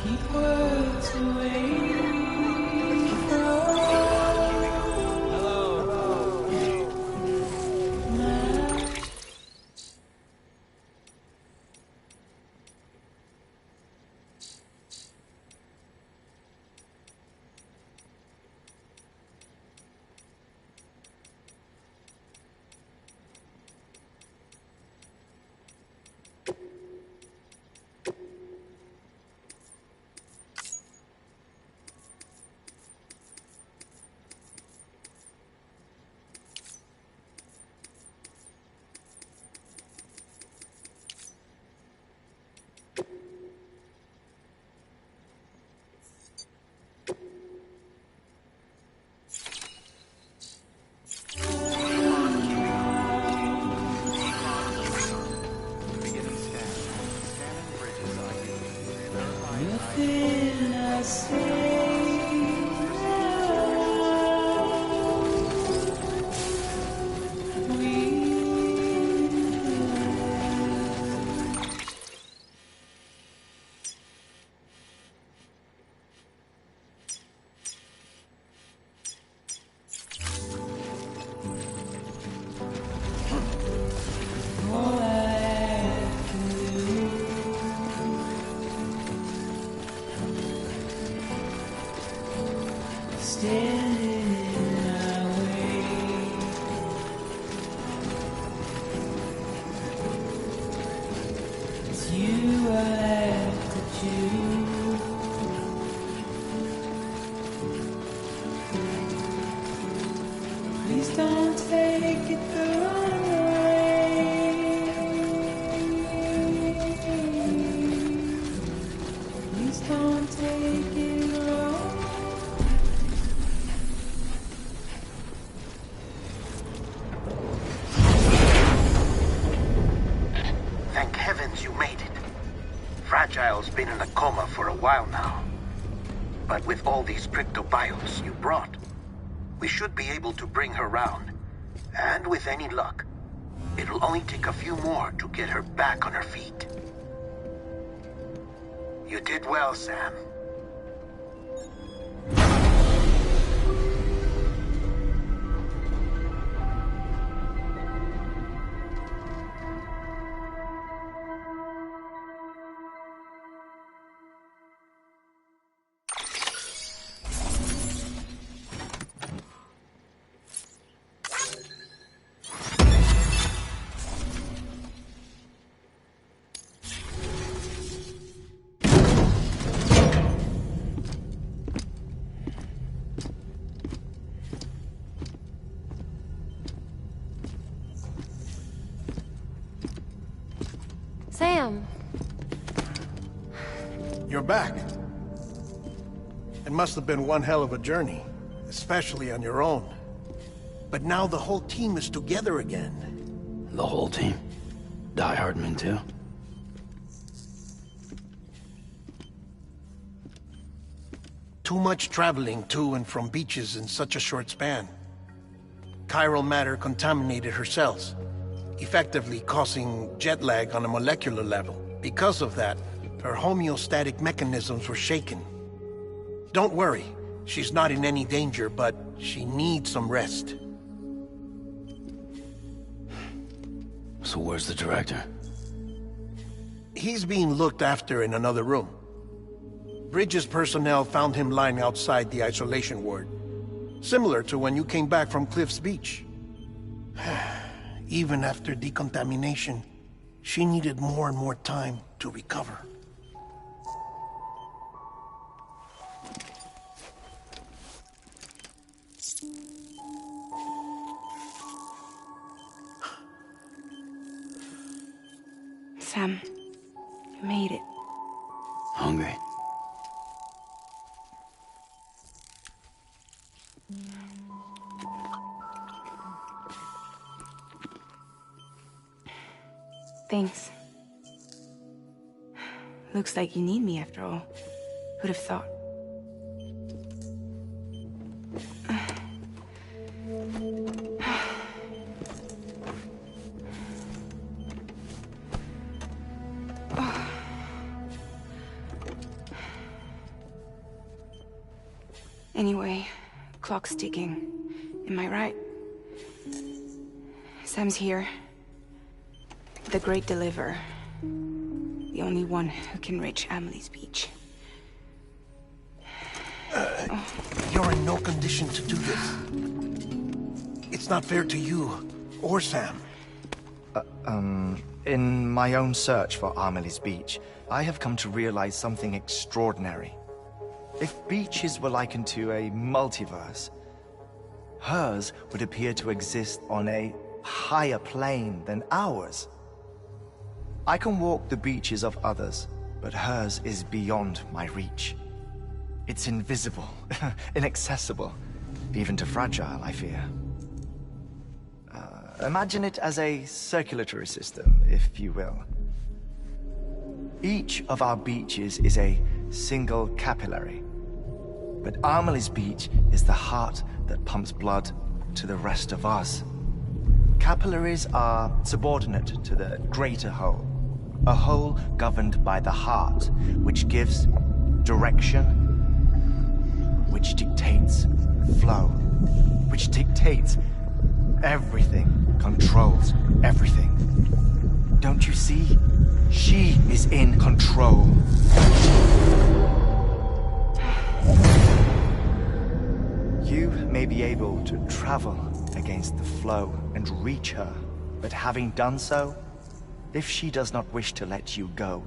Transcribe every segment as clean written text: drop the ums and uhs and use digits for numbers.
keep words away from nothing I say all I can do. Standing in our way. It's you I have to choose. Please don't take it the wrong way. Please don't take it wrong. Thank heavens you made it. Fragile's been in a coma for a while now. But with all these cryptobiotes you brought, we should be able to bring her round. And with any luck, it'll only take a few more to get her back on her feet. You did well, Sam. Sam. You're back. It must have been one hell of a journey, especially on your own. But now the whole team is together again. The whole team? Die Hardman too? Too much traveling to and from beaches in such a short span. Chiral matter contaminated her cells, effectively causing jet lag on a molecular level. Because of that, her homeostatic mechanisms were shaken. Don't worry, she's not in any danger, but she needs some rest. So where's the director? He's being looked after in another room. Bridges personnel found him lying outside the isolation ward. Similar to when you came back from Cliff's Beach. Even after decontamination, she needed more and more time to recover. Sam, you made it. Hungry? Thanks. Looks like you need me after all. Who'd have thought? Anyway, clock's ticking. Am I right? Sam's here. The Great Deliverer. The only one who can reach Amelie's beach. You're in no condition to do this. It's not fair to you or Sam. In my own search for Amelie's beach, I have come to realize something extraordinary. If beaches were likened to a multiverse, hers would appear to exist on a higher plane than ours. I can walk the beaches of others, but hers is beyond my reach. It's invisible, inaccessible, even to Fragile, I fear. Imagine it as a circulatory system, if you will. Each of our beaches is a single capillary, but Amelie's beach is the heart that pumps blood to the rest of us. Capillaries are subordinate to the greater whole, a whole governed by the heart, which gives direction, which dictates flow, which dictates everything, controls everything. Don't you see? She is in control. You may be able to travel against the flow and reach her, but having done so, if she does not wish to let you go,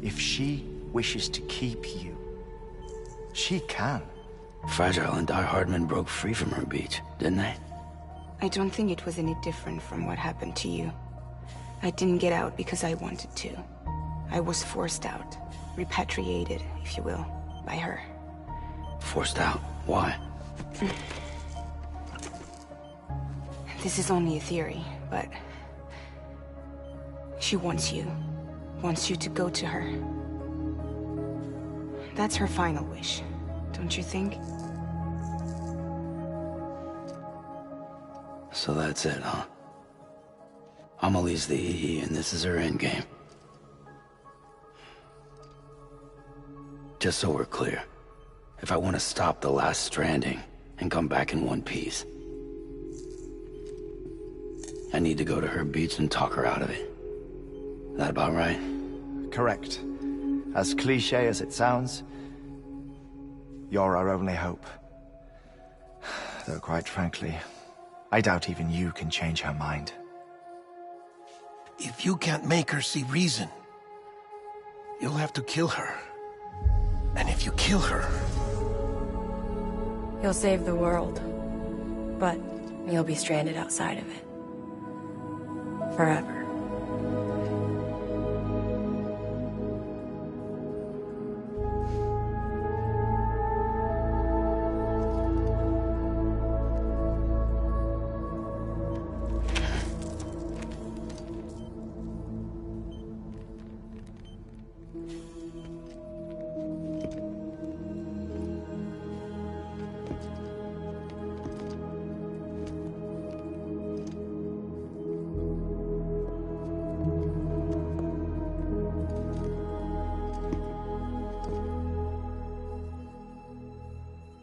if she wishes to keep you, she can. Fragile and Die Hardman broke free from her beach, didn't they? I don't think it was any different from what happened to you. I didn't get out because I wanted to. I was forced out, repatriated, if you will, by her. Forced out? Why? This is only a theory, but she wants you to go to her. That's her final wish, don't you think? So that's it, huh? Amelie's the EE, and this is her endgame. Just so we're clear, if I want to stop the last stranding and come back in one piece, I need to go to her beach and talk her out of it. That about right? Correct. As cliché as it sounds, you're our only hope. Though quite frankly, I doubt even you can change her mind. If you can't make her see reason, you'll have to kill her. And if you kill her... You'll save the world, but you'll be stranded outside of it. Forever.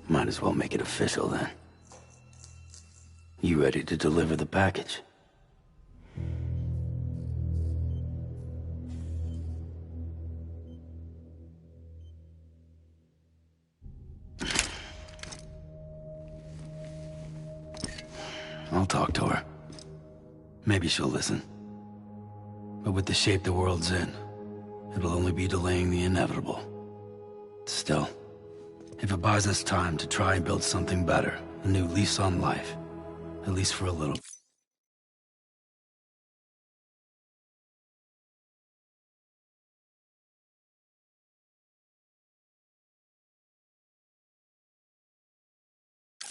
Might as well make it official then. You ready to deliver the package? I'll talk to her. Maybe she'll listen. But with the shape the world's in, it'll only be delaying the inevitable. Still, if it buys us time to try and build something better, a new lease on life, at least for a little.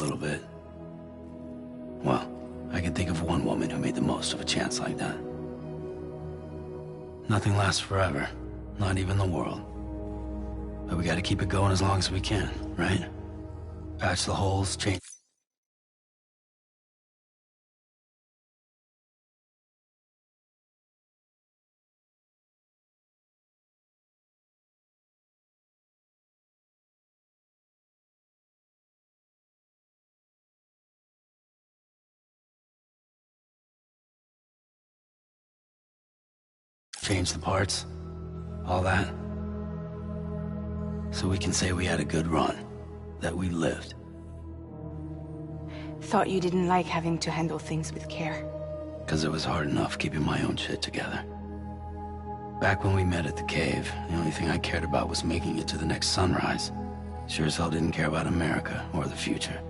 Little bit. Well, I can think of one woman who made the most of a chance like that. Nothing lasts forever, not even the world. But we gotta keep it going as long as we can, right? Patch the holes, change... change the parts, all that. So we can say we had a good run, that we lived. Thought you didn't like having to handle things with care. Because it was hard enough keeping my own shit together. Back when we met at the cave, the only thing I cared about was making it to the next sunrise. Sure as hell didn't care about America or the future.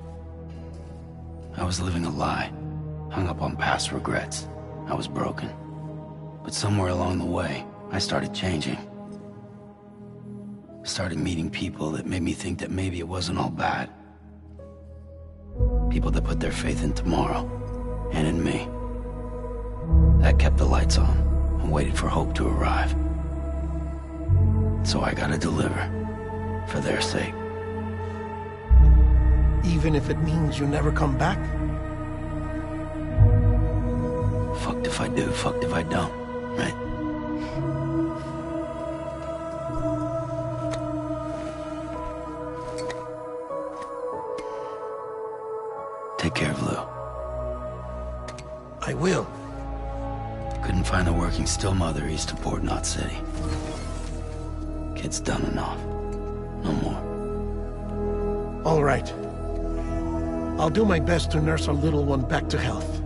I was living a lie, hung up on past regrets. I was broken. But somewhere along the way, I started changing. Started meeting people that made me think that maybe it wasn't all bad. People that put their faith in tomorrow, and in me. That kept the lights on, and waited for hope to arrive. So I gotta deliver, for their sake. Even if it means you never come back? Fucked if I do, fucked if I don't, right? Take care of Lou. I will. Couldn't find a working still mother east of Port Knot City. Kid's done enough. No more. All right. I'll do my best to nurse our little one back to health.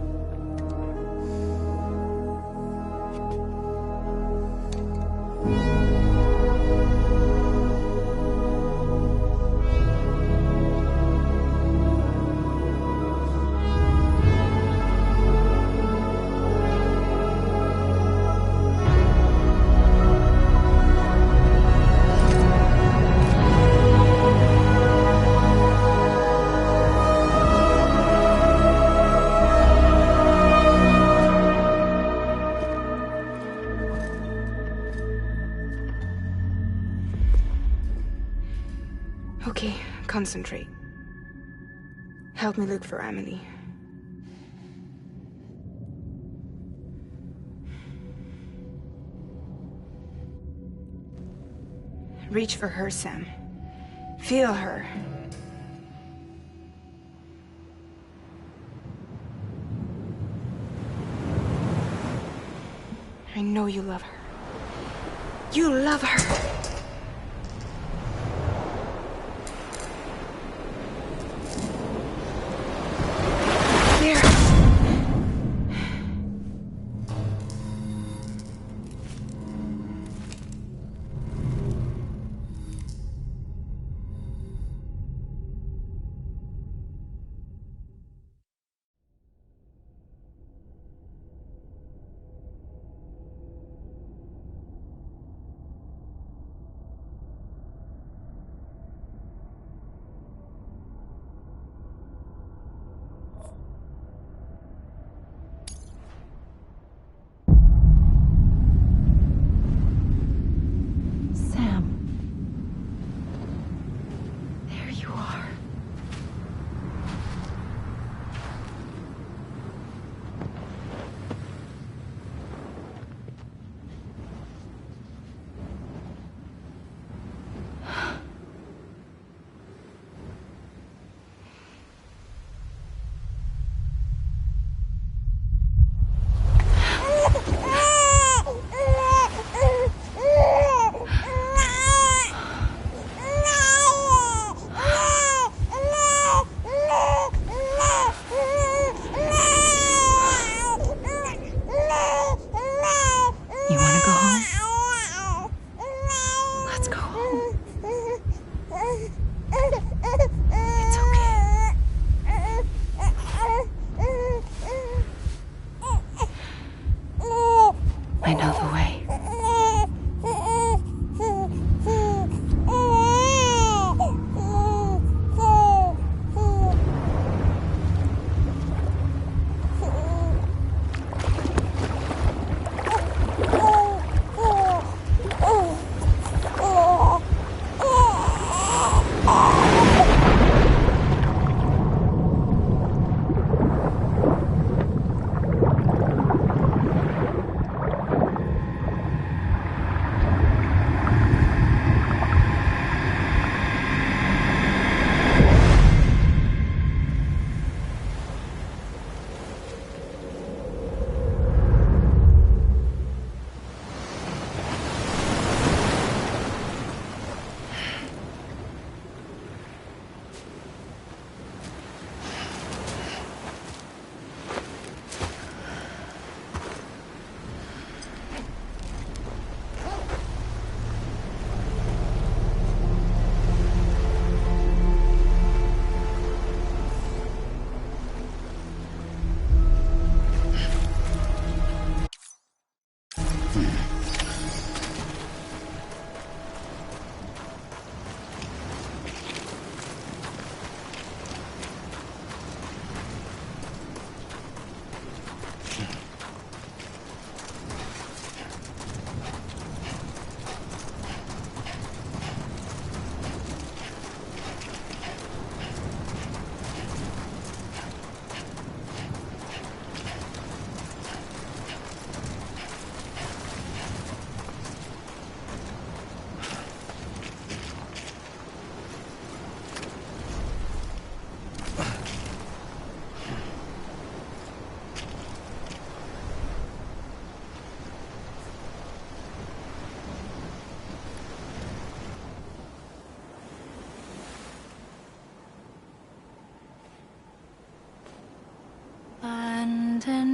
Okay, concentrate. Help me look for Emily. Reach for her, Sam. Feel her. I know you love her. You love her!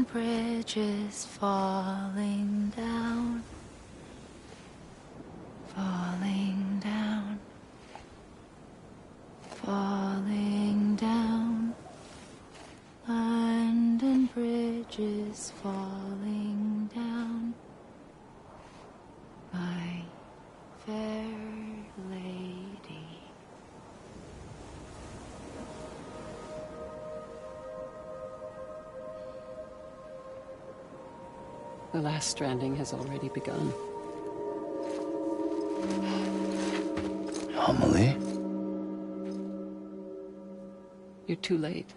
and bridges falling down, falling down, falling down. London Bridge is falling down, my fair lady. The last stranding has already begun. Amelie? You're too late.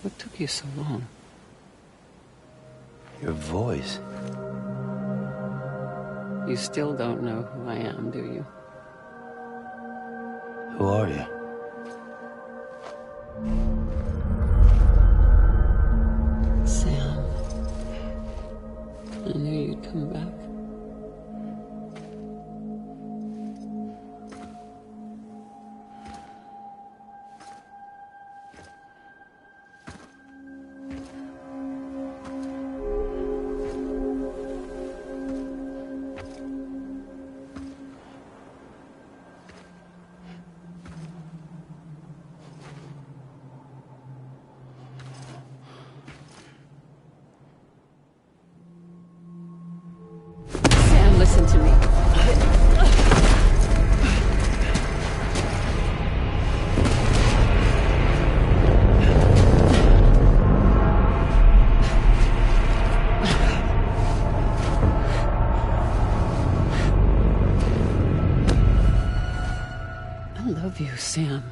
What took you so long? Your voice. You still don't know who I am, do you? Who are you? Sam. I knew you'd come back. Listen to me. I love you, Sam.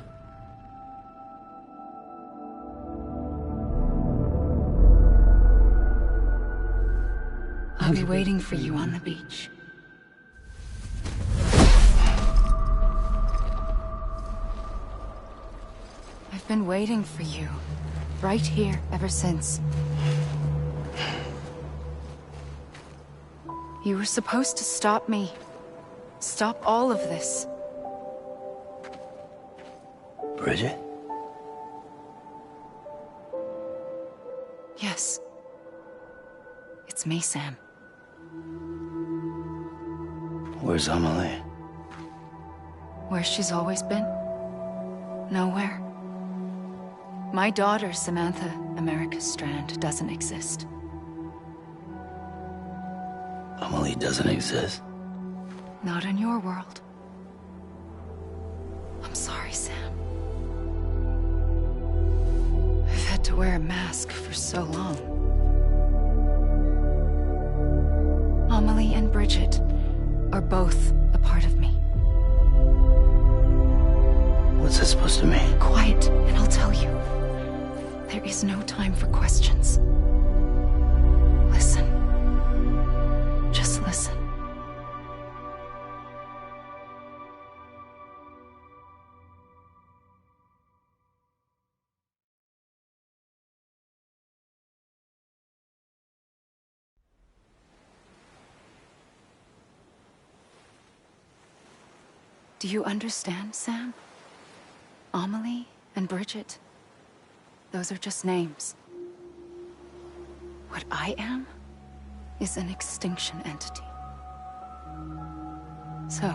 I'll be waiting for you on the beach. I've been waiting for you, right here, ever since. You were supposed to stop me. Stop all of this. Bridget? Yes. It's me, Sam. Where's Amelie? Where she's always been. Nowhere. My daughter, Samantha America Strand, doesn't exist. Amelie doesn't exist. Not in your world. I'm sorry, Sam. I've had to wear a mask for so long. Amelie and Bridget are both a part of me. What's that supposed to mean? Quiet, and I'll tell you. There is no time for questions. Listen. Just listen. Do you understand, Sam? Amelie and Bridget, those are just names. What I am is an extinction entity. So,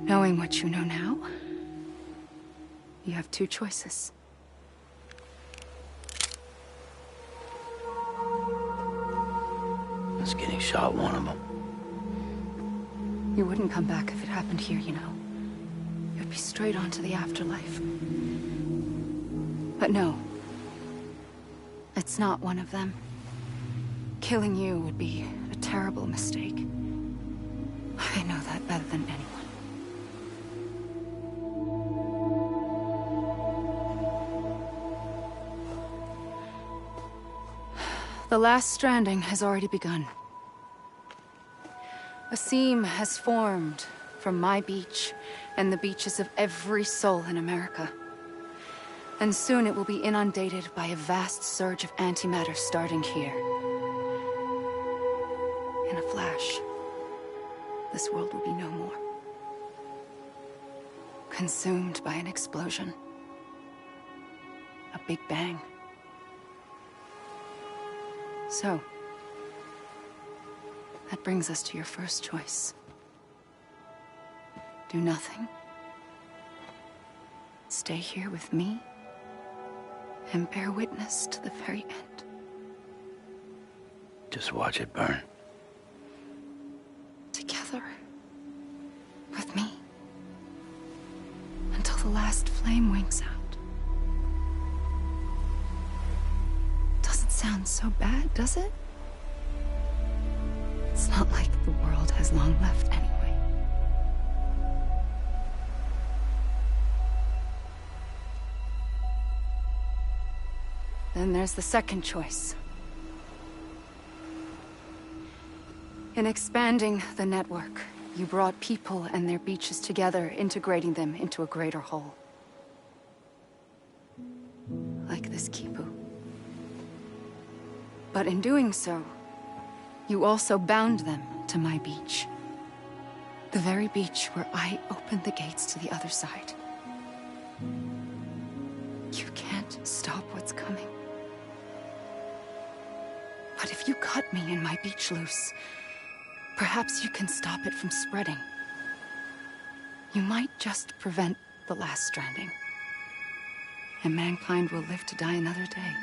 knowing what you know now, you have two choices. Is getting shot one of them? You wouldn't come back if it happened here, you know. You'd be straight on to the afterlife. But no. It's not one of them. Killing you would be a terrible mistake. I know that better than anyone. The last stranding has already begun. A seam has formed from my beach and the beaches of every soul in America. And soon it will be inundated by a vast surge of antimatter starting here. In a flash, this world will be no more. Consumed by an explosion. A big bang. So, that brings us to your first choice. Do nothing. Stay here with me and bear witness to the very end. Just watch it burn. Together. With me. Until the last flame winks out. Doesn't sound so bad, does it? It's not like the world has long left anyway. Then there's the second choice. In expanding the network, you brought people and their beaches together, integrating them into a greater whole. Like this Kipu. But in doing so, you also bound them to my beach. The very beach where I opened the gates to the other side. You can't stop what's coming. But if you cut me and my beach loose, perhaps you can stop it from spreading. You might just prevent the last stranding. And mankind will live to die another day.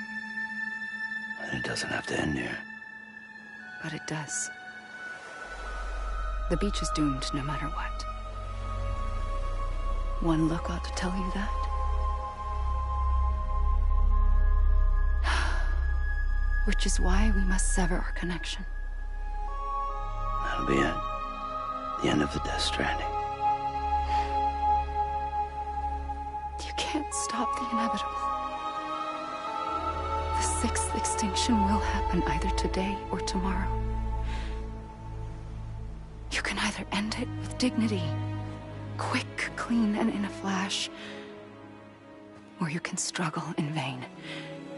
And it doesn't have to end here. But it does. The beach is doomed no matter what. One look ought to tell you that. Which is why we must sever our connection. That'll be it. The end of the Death Stranding. You can't stop the inevitable. The sixth extinction will happen either today or tomorrow. You can either end it with dignity, quick, clean, and in a flash, or you can struggle in vain,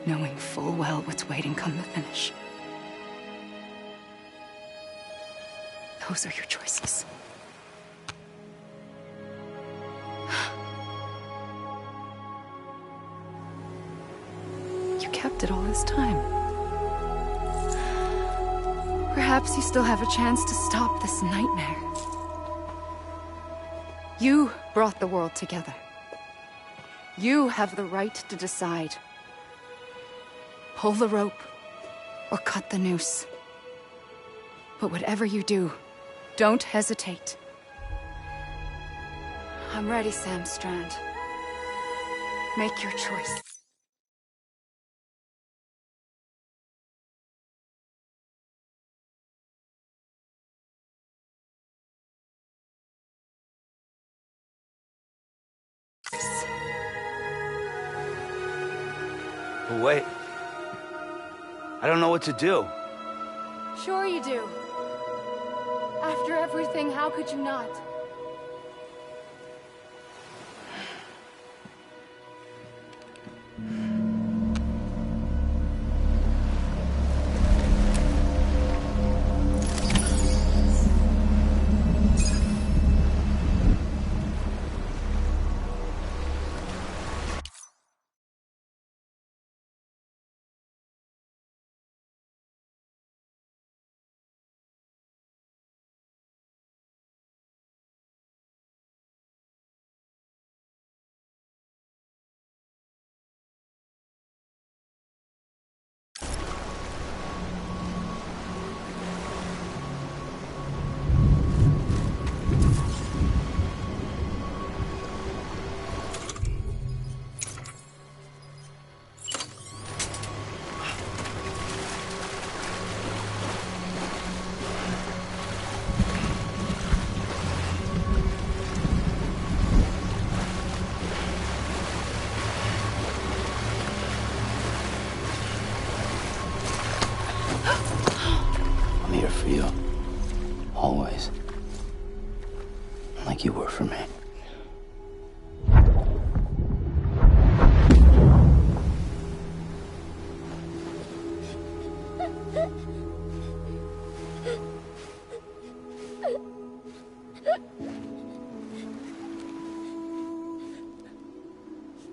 knowing full well what's waiting come the finish. Those are your choices. You kept it all this time. Perhaps you still have a chance to stop this nightmare. You brought the world together. You have the right to decide. Pull the rope, or cut the noose. But whatever you do, don't hesitate. I'm ready, Sam Strand. Make your choice. But wait. I don't know what to do. Sure you do. After everything, how could you not? I'm here for you. Always. Like you were for me.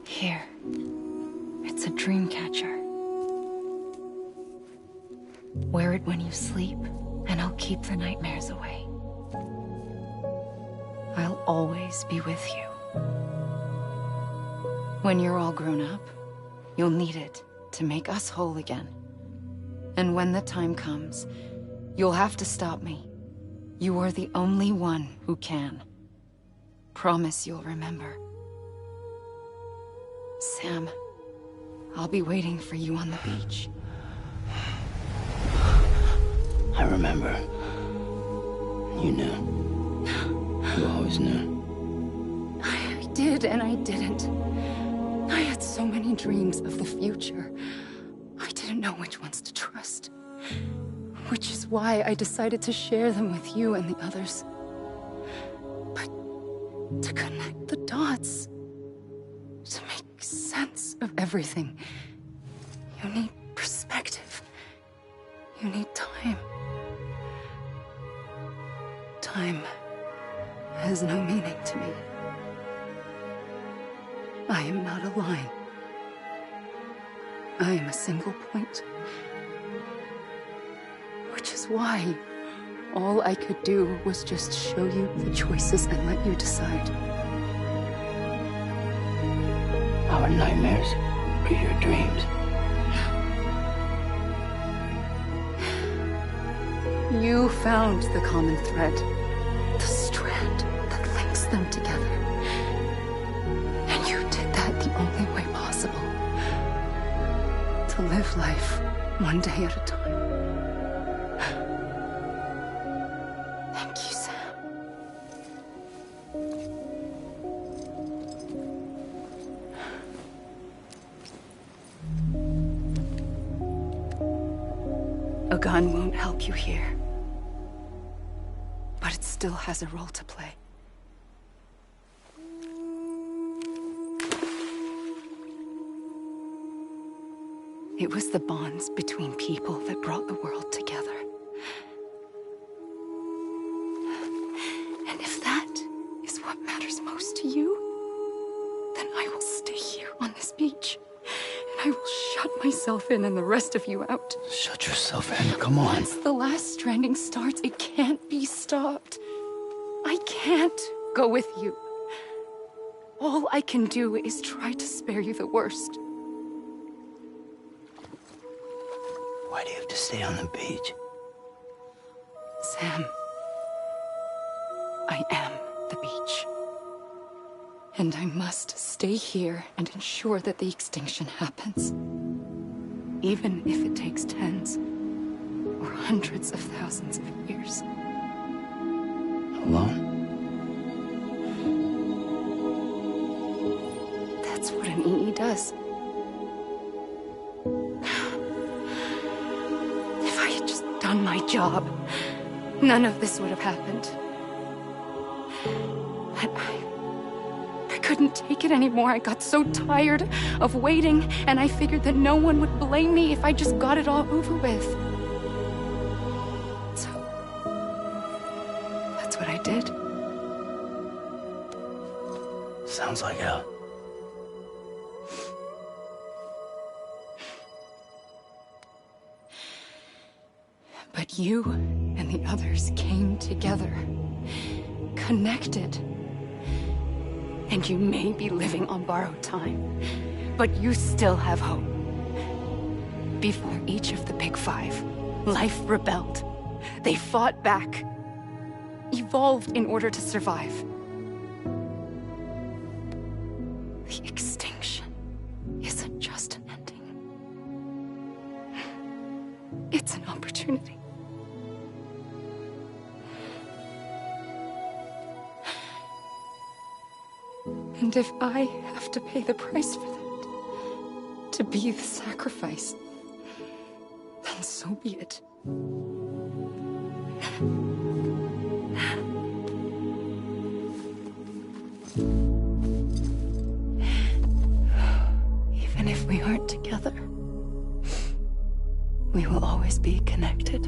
Here. It's a dream catcher. keep the nightmares away. I'll always be with you. When you're all grown up, you'll need it to make us whole again. And when the time comes, you'll have to stop me. You are the only one who can. Promise you'll remember. Sam, I'll be waiting for you on the beach. I remember. You knew. You always knew. I did and I didn't. I had so many dreams of the future. I didn't know which ones to trust. Which is why I decided to share them with you and the others. But to connect the dots, to make sense of everything, you need perspective. You need time. Time has no meaning to me. I am not a line. I am a single point. Which is why all I could do was just show you the choices and let you decide. Our nightmares are your dreams. You found the common thread, the strand that links them together. And you did that the only way possible. To live life one day at a time. Thank you, Sam. A gun won't help you here. But it still has a role to play. It was the bonds between people that brought the world together. And if that is what matters most to you, then I will stay here on this beach. And I will shut myself in and the rest of you out. Shut yourself in, come on. Once the last stranding starts, it can't be stopped. I can't go with you. All I can do is try to spare you the worst. Why do you have to stay on the beach? Sam, I am the beach. And I must stay here and ensure that the extinction happens. Even if it takes tens or hundreds of thousands of years. Alone? That's what an EE does. If I had just done my job, none of this would have happened. But I couldn't take it anymore. I got so tired of waiting, and I figured that no one would blame me if I just got it all over with. So, that's what I did. Sounds like hell. But you and the others came together, connected. And you may be living on borrowed time, but you still have hope. Before each of the Big Five, life rebelled. They fought back, evolved in order to survive. The extinction isn't just an ending. It's an opportunity. And if I have to pay the price for that, to be the sacrifice, then so be it. Even if we aren't together, we will always be connected.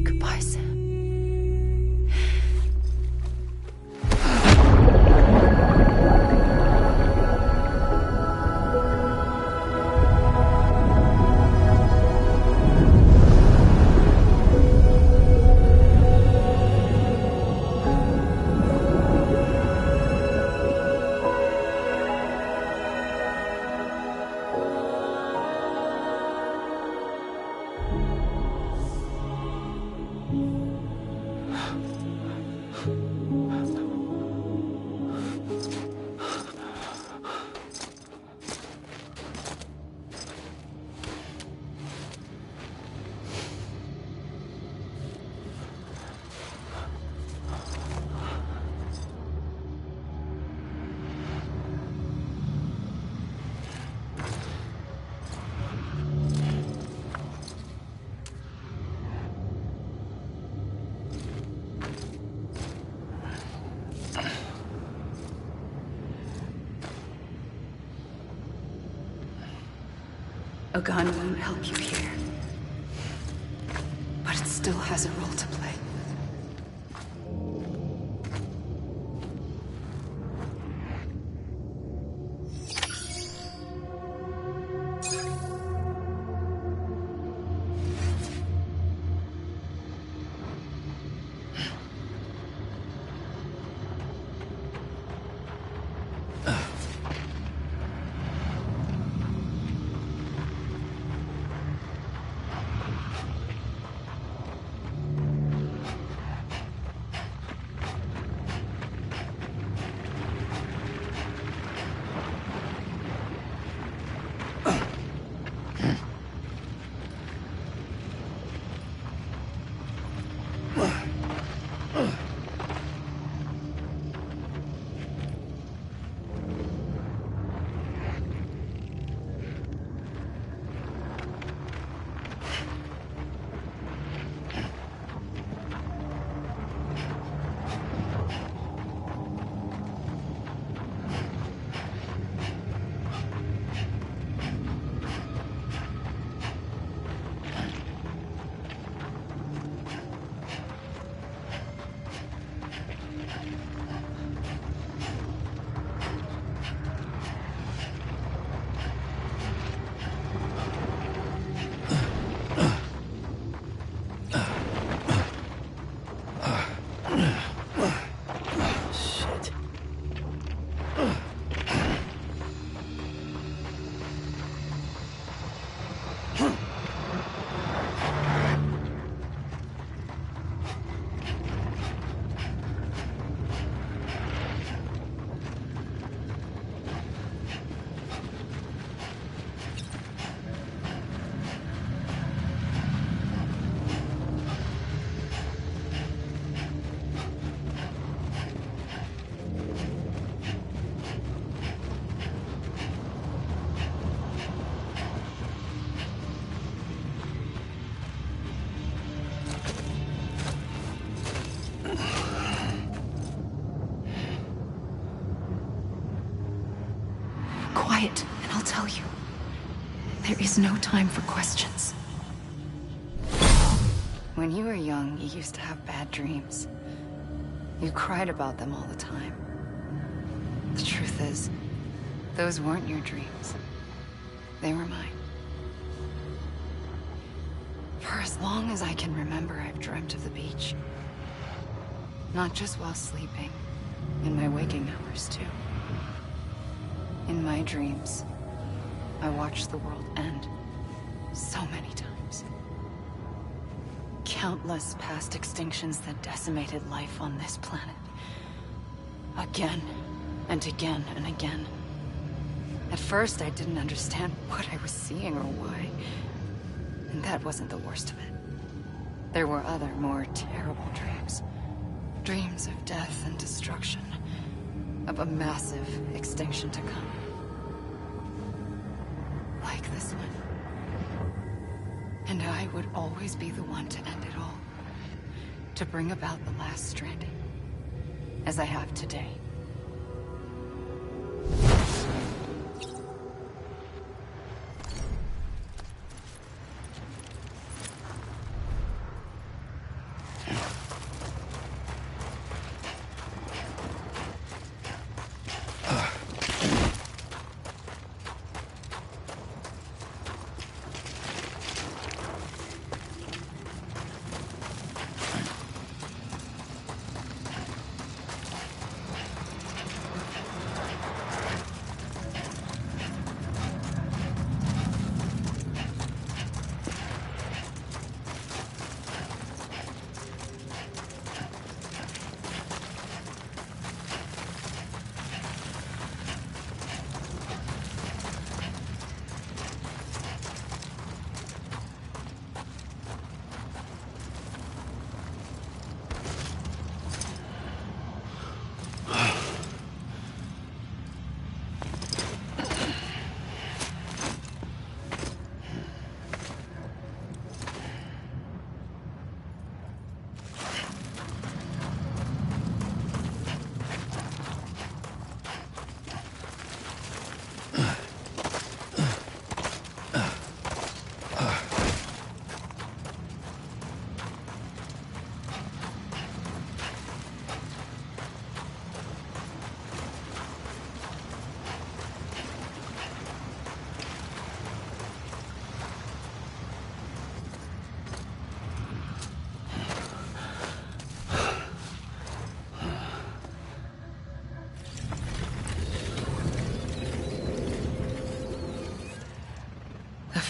Goodbye, Sam. A gun won't help you here. But it still has a role to play. Quiet, and I'll tell you. There is no time for questions. When you were young, you used to have bad dreams. You cried about them all the time. The truth is, those weren't your dreams. They were mine. For as long as I can remember, I've dreamt of the beach. Not just while sleeping, in my waking hours, too. In my dreams, I watched the world end so many times. Countless past extinctions that decimated life on this planet. Again, and again, and again. At first, I didn't understand what I was seeing or why. And that wasn't the worst of it. There were other, more terrible dreams. Dreams of death and destruction. Of a massive extinction to come. Like this one. And I would always be the one to end it all. To bring about the last stranding. As I have today.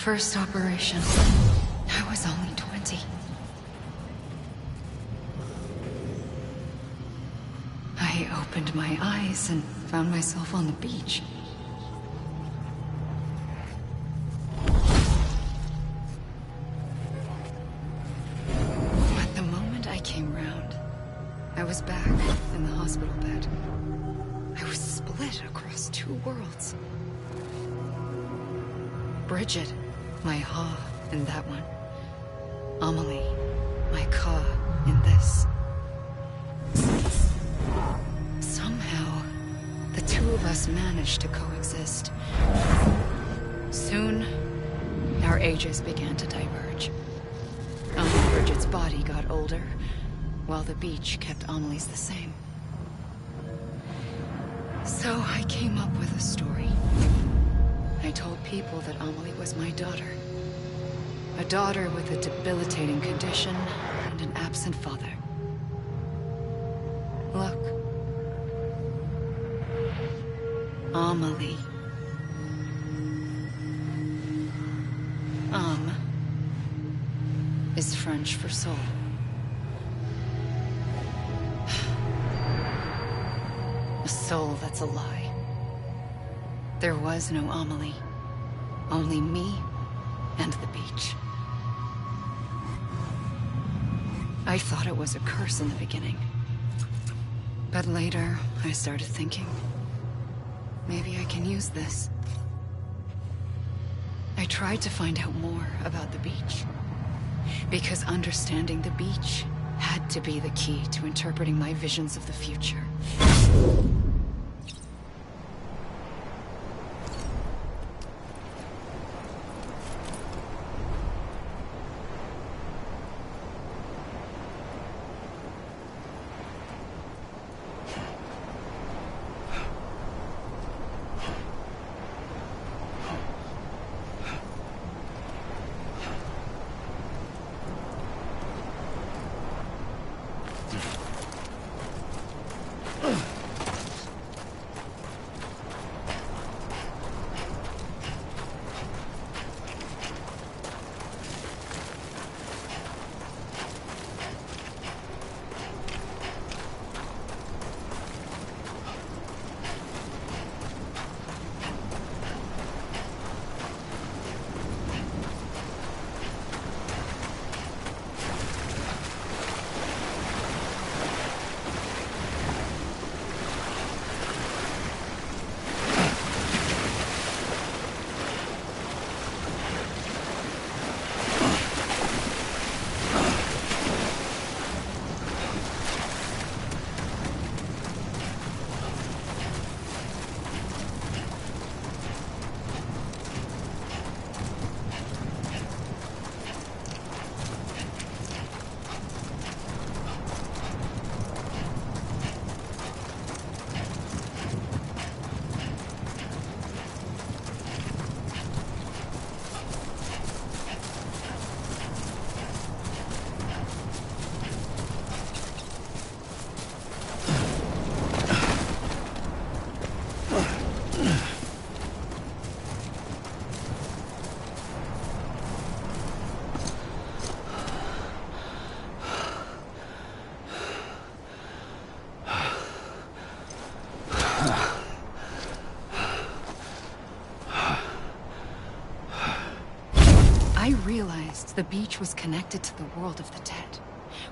first operation, I was only 20. I opened my eyes and found myself on the beach. But the moment I came round, I was back in the hospital bed. I was split across two worlds. Bridget, my Ha in that one. Amelie, my Ka in this. Somehow, the two of us managed to coexist. Soon, our ages began to diverge. Bridget's body got older, while the beach kept Amelie's the same. So I came up with a story. I told people that Amelie was my daughter. A daughter with a debilitating condition and an absent father. Look. Amelie. Is French for soul. A soul that's a lie. There was no Amelie. Only me and the beach. I thought it was a curse in the beginning. But later, I started thinking, maybe I can use this. I tried to find out more about the beach. Because understanding the beach had to be the key to interpreting my visions of the future. I realized the beach was connected to the world of the dead,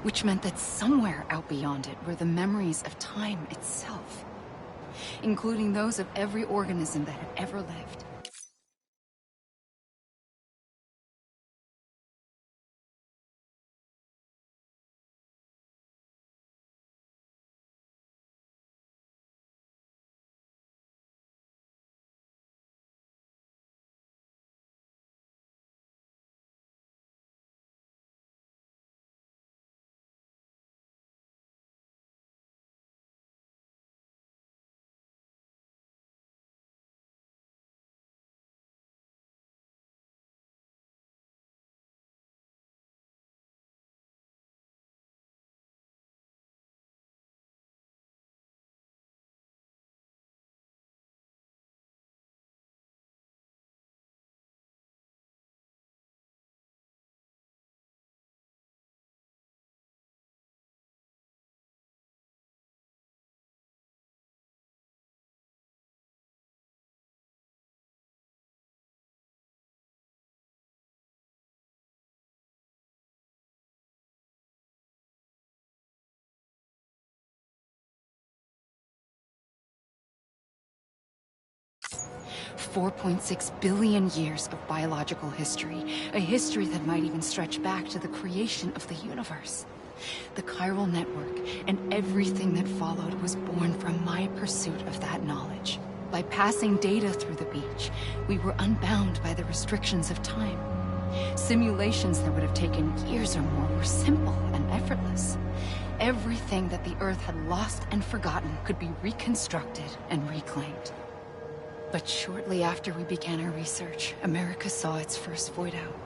which meant that somewhere out beyond it were the memories of time itself, including those of every organism that had ever lived. 4.6 billion years of biological history. A history that might even stretch back to the creation of the universe. The chiral network and everything that followed was born from my pursuit of that knowledge. By passing data through the beach, we were unbound by the restrictions of time. Simulations that would have taken years or more were simple and effortless. Everything that the Earth had lost and forgotten could be reconstructed and reclaimed. But shortly after we began our research, America saw its first void out.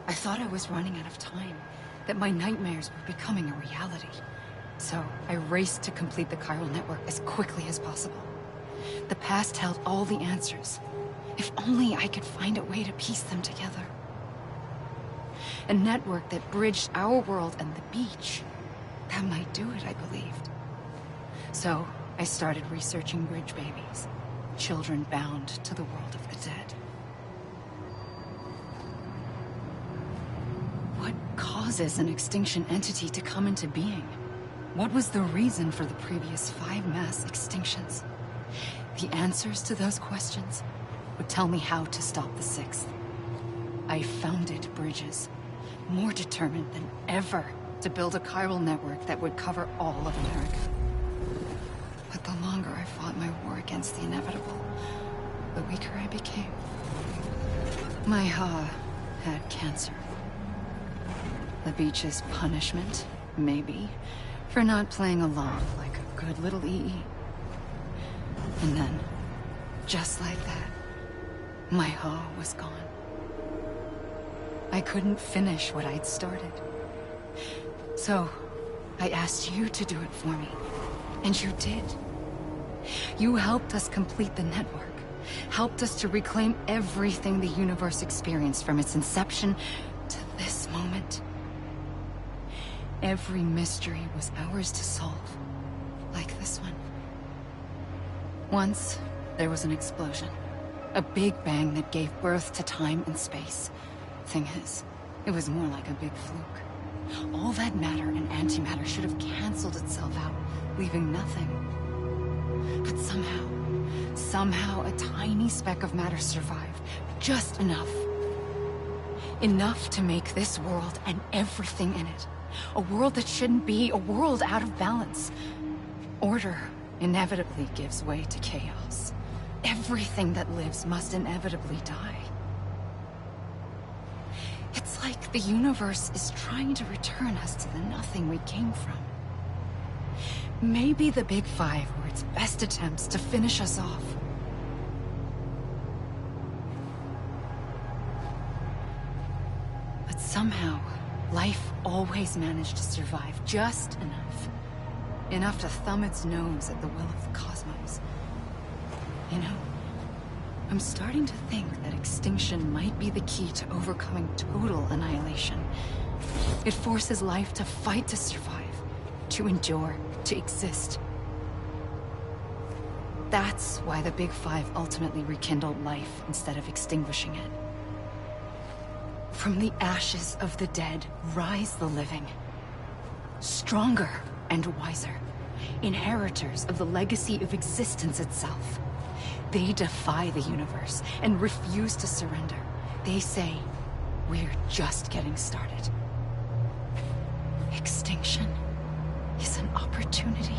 I thought I was running out of time, that my nightmares were becoming a reality. So I raced to complete the chiral network as quickly as possible. The past held all the answers. If only I could find a way to piece them together. A network that bridged our world and the beach. That might do it, I believed. So I started researching bridge babies, children bound to the world of the dead. What causes an extinction entity to come into being? What was the reason for the previous 5 mass extinctions? The answers to those questions would tell me how to stop the 6th. I founded bridges, more determined than ever to build a chiral network that would cover all of America. But the longer I fought my war against the inevitable, the weaker I became. My Ha had cancer. The beach's punishment, maybe, for not playing along like a good little EE. And then, just like that, my Ha was gone. I couldn't finish what I'd started. So, I asked you to do it for me. And you did. You helped us complete the network. Helped us to reclaim everything the universe experienced from its inception to this moment. Every mystery was ours to solve. Like this one. Once, there was an explosion. A big bang that gave birth to time and space. Thing is, it was more like a big fluke. All that matter and antimatter should have canceled itself out, leaving nothing. But somehow a tiny speck of matter survived. Just enough. Enough to make this world and everything in it. A world that shouldn't be, a world out of balance. Order inevitably gives way to chaos. Everything that lives must inevitably die. It's like the universe is trying to return us to the nothing we came from. Maybe the Big Five were its best attempts to finish us off. But somehow, life always managed to survive just enough. Enough to thumb its nose at the will of the cosmos. You know, I'm starting to think that extinction might be the key to overcoming total annihilation. It forces life to fight to survive, to endure, to exist. That's why the Big Five ultimately rekindled life instead of extinguishing it. From the ashes of the dead rise the living. Stronger and wiser. Inheritors of the legacy of existence itself. They defy the universe and refuse to surrender. They say, we're just getting started. Extinction is an opportunity.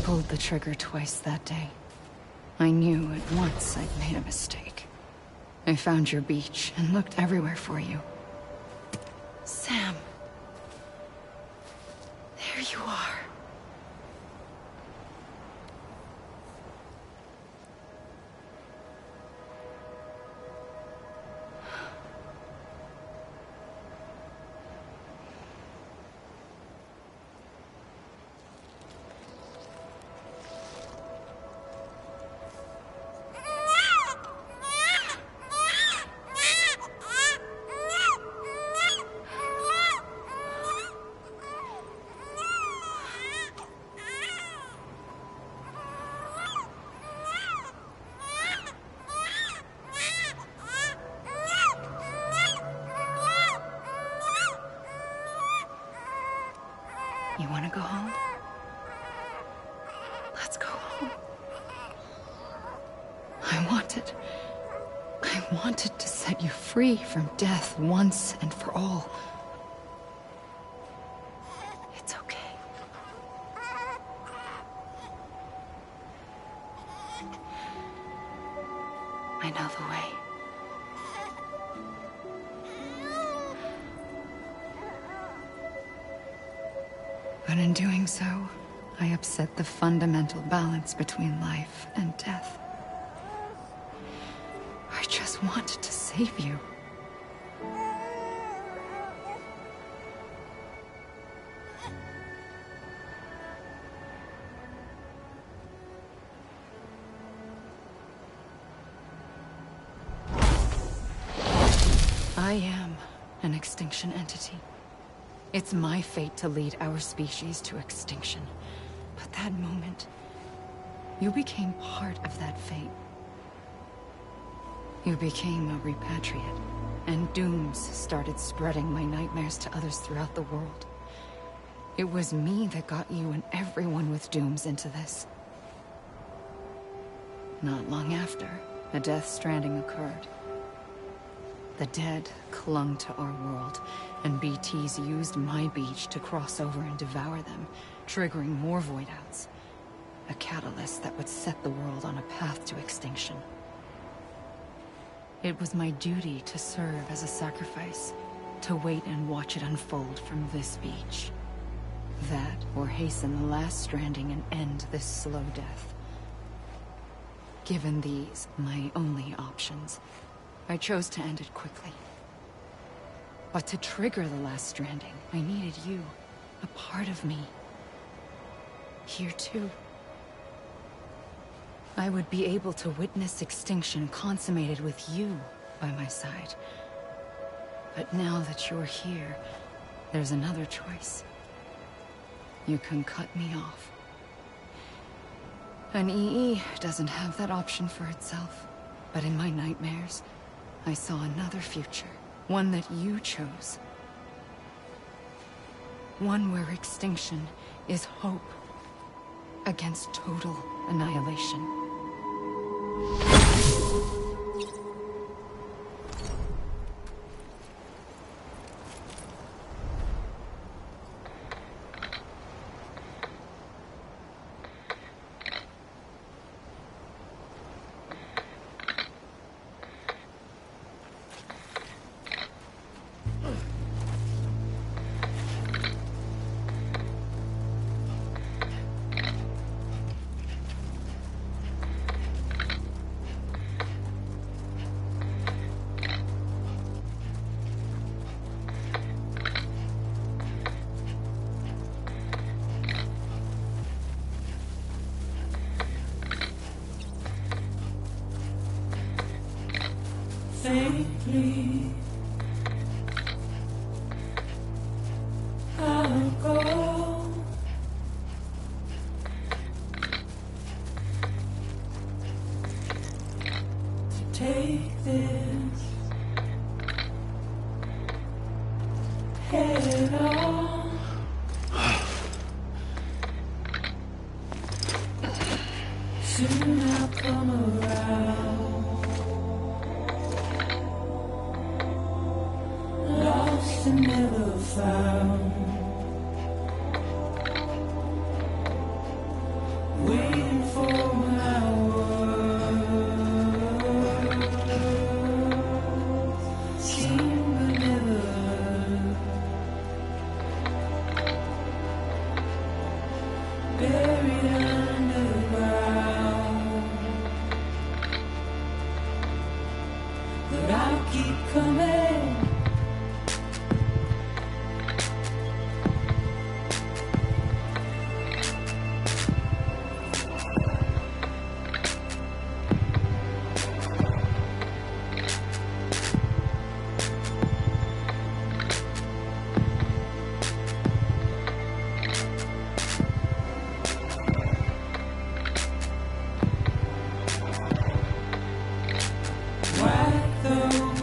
pulled the trigger twice that day. I knew at once I'd made a mistake. I found your beach and looked everywhere for you. Sam. There you are. You want to go home? Let's go home. I wanted to set you free from death once and for all. It's okay. I know the way. But in doing so, I upset the fundamental balance between life and death. I just wanted to save you. I am an extinction entity. It's my fate to lead our species to extinction. But that moment, you became part of that fate. You became a repatriate, and dooms started spreading my nightmares to others throughout the world. It was me that got you and everyone with dooms into this. Not long after, a Death Stranding occurred. The dead clung to our world, and BTs used my beach to cross over and devour them, triggering more void outs. A catalyst that would set the world on a path to extinction. It was my duty to serve as a sacrifice, to wait and watch it unfold from this beach. That, or hasten the last stranding and end this slow death. Given these, my only options, I chose to end it quickly. But to trigger the last stranding, I needed you, a part of me. Here too. I would be able to witness extinction consummated with you by my side. But now that you're here, there's another choice. You can cut me off. An EE doesn't have that option for itself. But in my nightmares, I saw another future. One that you chose. One where extinction is hope against total annihilation. Faintly, I'll go. To take this head on. Soon I'll come around. Lost and never found. buried underground. But I'll keep coming. Wipe those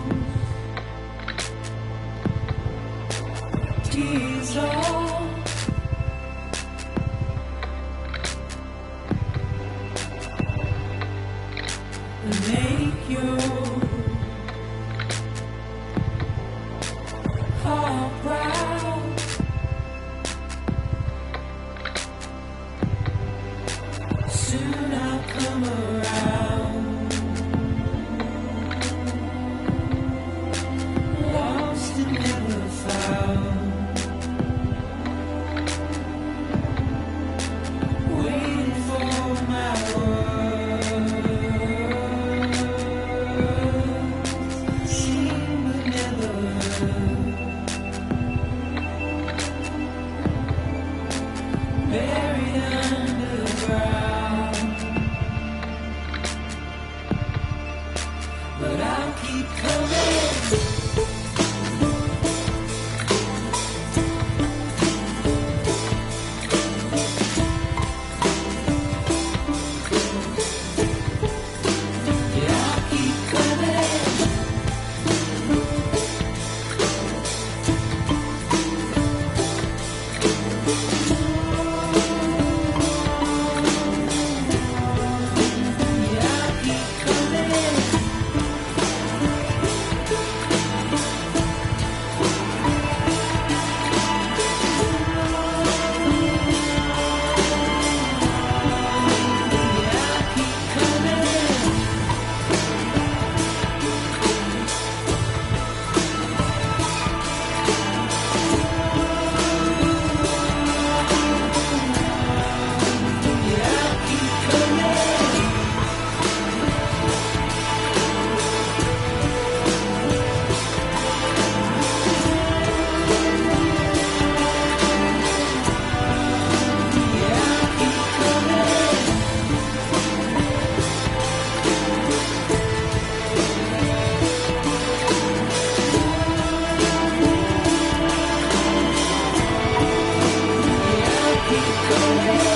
tears off. And make your heart proud. Soon I'll come around. Lost and never found. Waiting for my words. Seen but never heard. Buried underground. But I'll keep coming. Yeah, I'll keep coming. Yeah, I'll keep coming. Yeah, I'll keep coming. Yeah, I'll keep coming. Yeah, I'll keep coming. Yeah, I'll keep coming.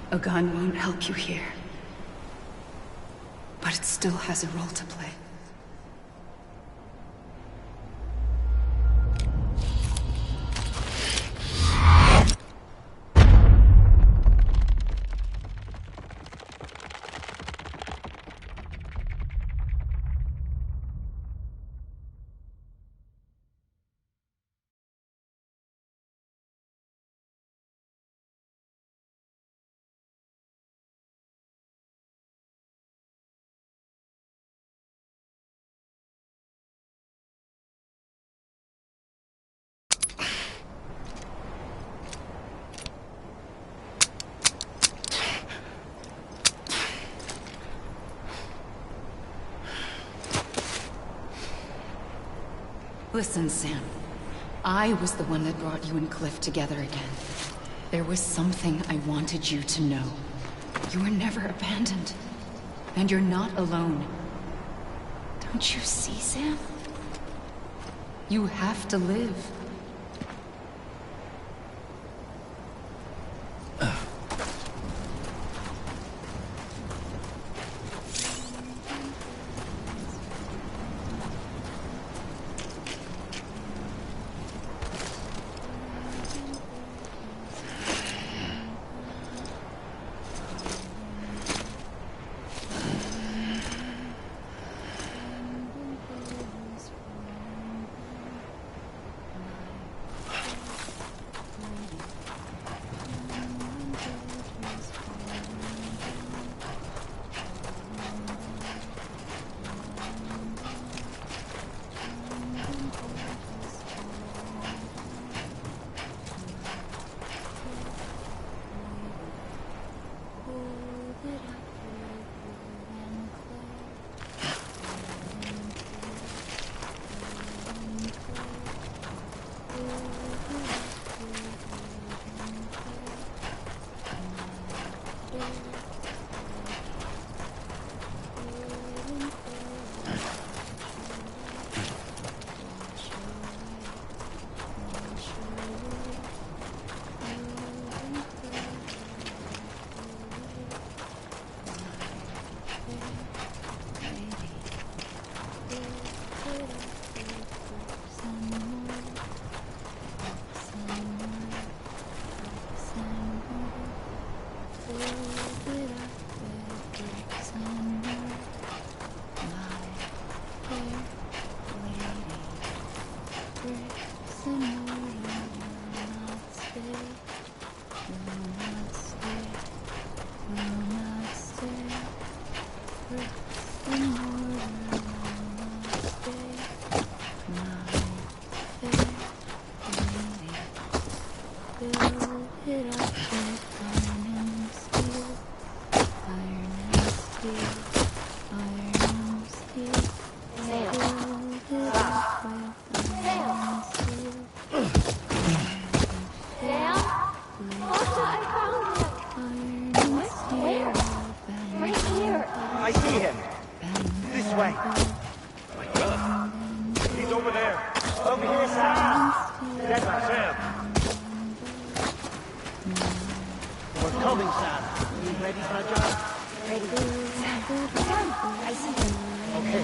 A gun won't help you here. But it still has a role to play. Listen, Sam. I was the one that brought you and Cliff together again. There was something I wanted you to know. You were never abandoned. And you're not alone. Don't you see, Sam? You have to live. I see him. This way. He's over there. Over here, Sam. That's Sam. We're coming, Sam. You ready for a job? Ready. Sam, I see him. Okay.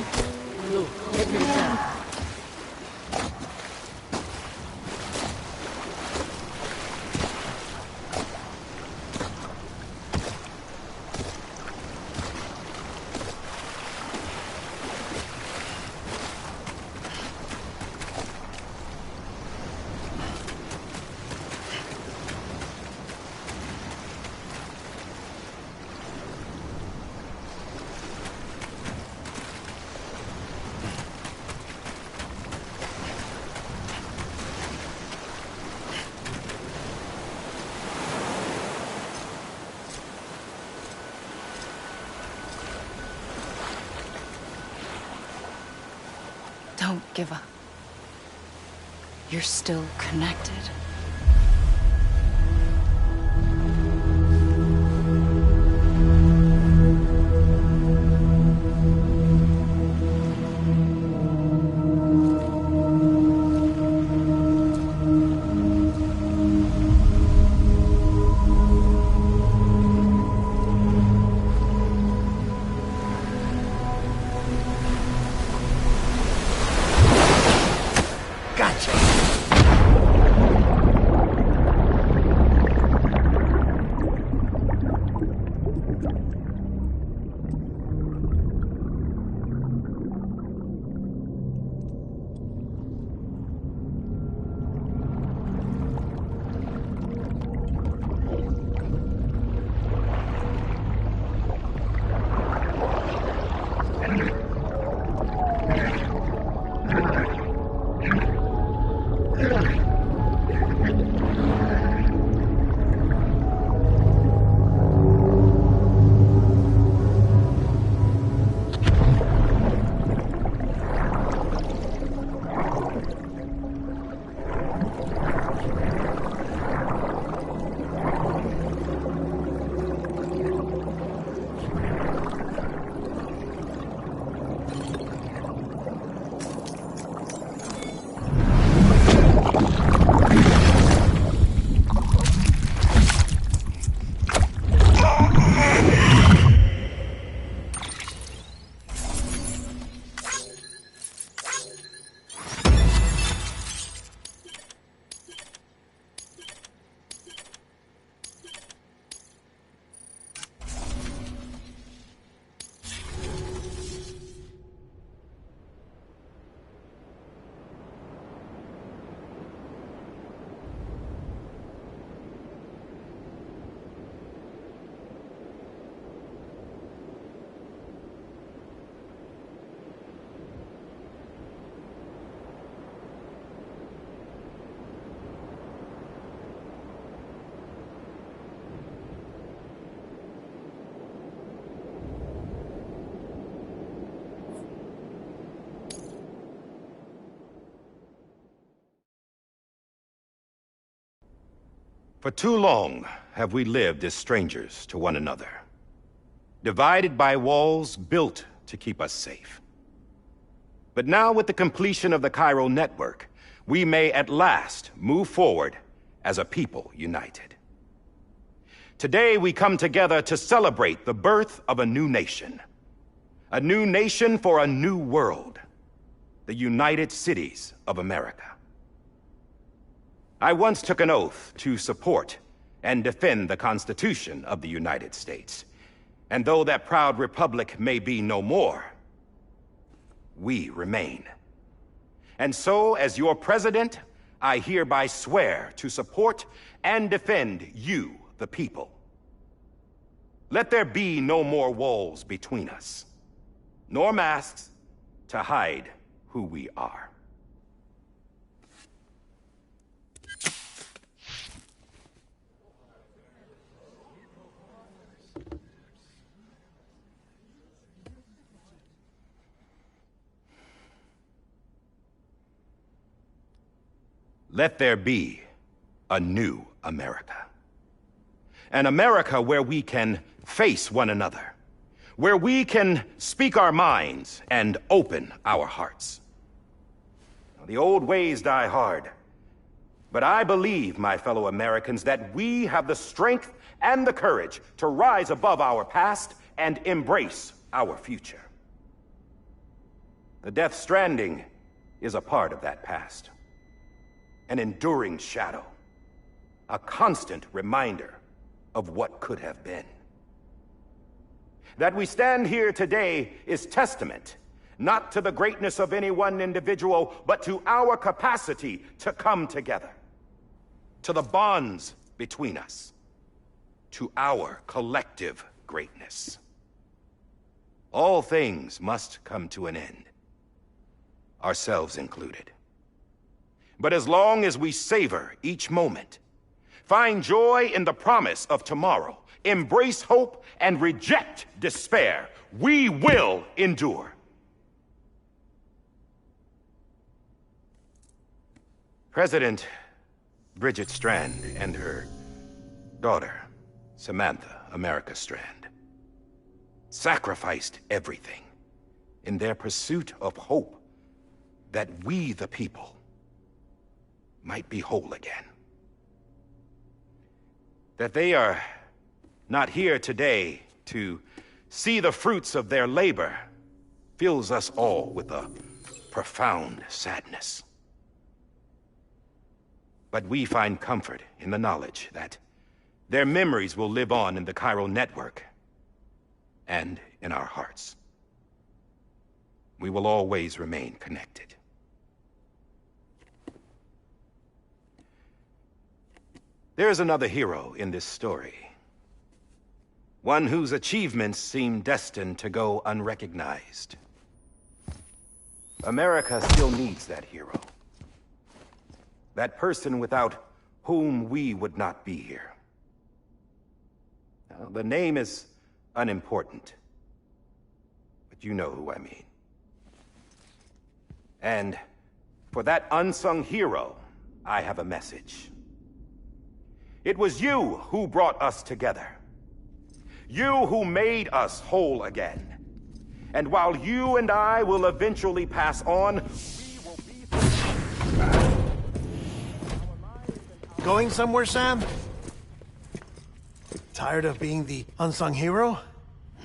Blue, get me Sam. Don't give up. You're still connected. Gotcha. For too long have we lived as strangers to one another, divided by walls built to keep us safe. But now, with the completion of the Chiral network, we may at last move forward as a people united. Today, we come together to celebrate the birth of a new nation. A new nation for a new world. The United Cities of America. I once took an oath to support and defend the Constitution of the United States. And though that proud republic may be no more, we remain. And so, as your president, I hereby swear to support and defend you, the people. Let there be no more walls between us, nor masks to hide who we are. Let there be a new America. An America where we can face one another, where we can speak our minds and open our hearts. The old ways die hard, but I believe, my fellow Americans, that we have the strength and the courage to rise above our past and embrace our future. The Death Stranding is a part of that past. An enduring shadow, a constant reminder of what could have been. That we stand here today is testament, not to the greatness of any one individual, but to our capacity to come together, to the bonds between us, to our collective greatness. All things must come to an end, ourselves included. But as long as we savor each moment, find joy in the promise of tomorrow, embrace hope, and reject despair, we will endure. President Bridget Strand and her daughter, Samantha America Strand, sacrificed everything in their pursuit of hope that we, the people, might be whole again. That they are not here today to see the fruits of their labor fills us all with a profound sadness. But we find comfort in the knowledge that their memories will live on in the Chiral network and in our hearts. We will always remain connected. There's another hero in this story. One whose achievements seem destined to go unrecognized. America still needs that hero. That person without whom we would not be here. Now, the name is unimportant, but you know who I mean. And for that unsung hero, I have a message. It was you who brought us together. You who made us whole again. And while you and I will eventually pass on, we will be... Going somewhere, Sam? Tired of being the unsung hero?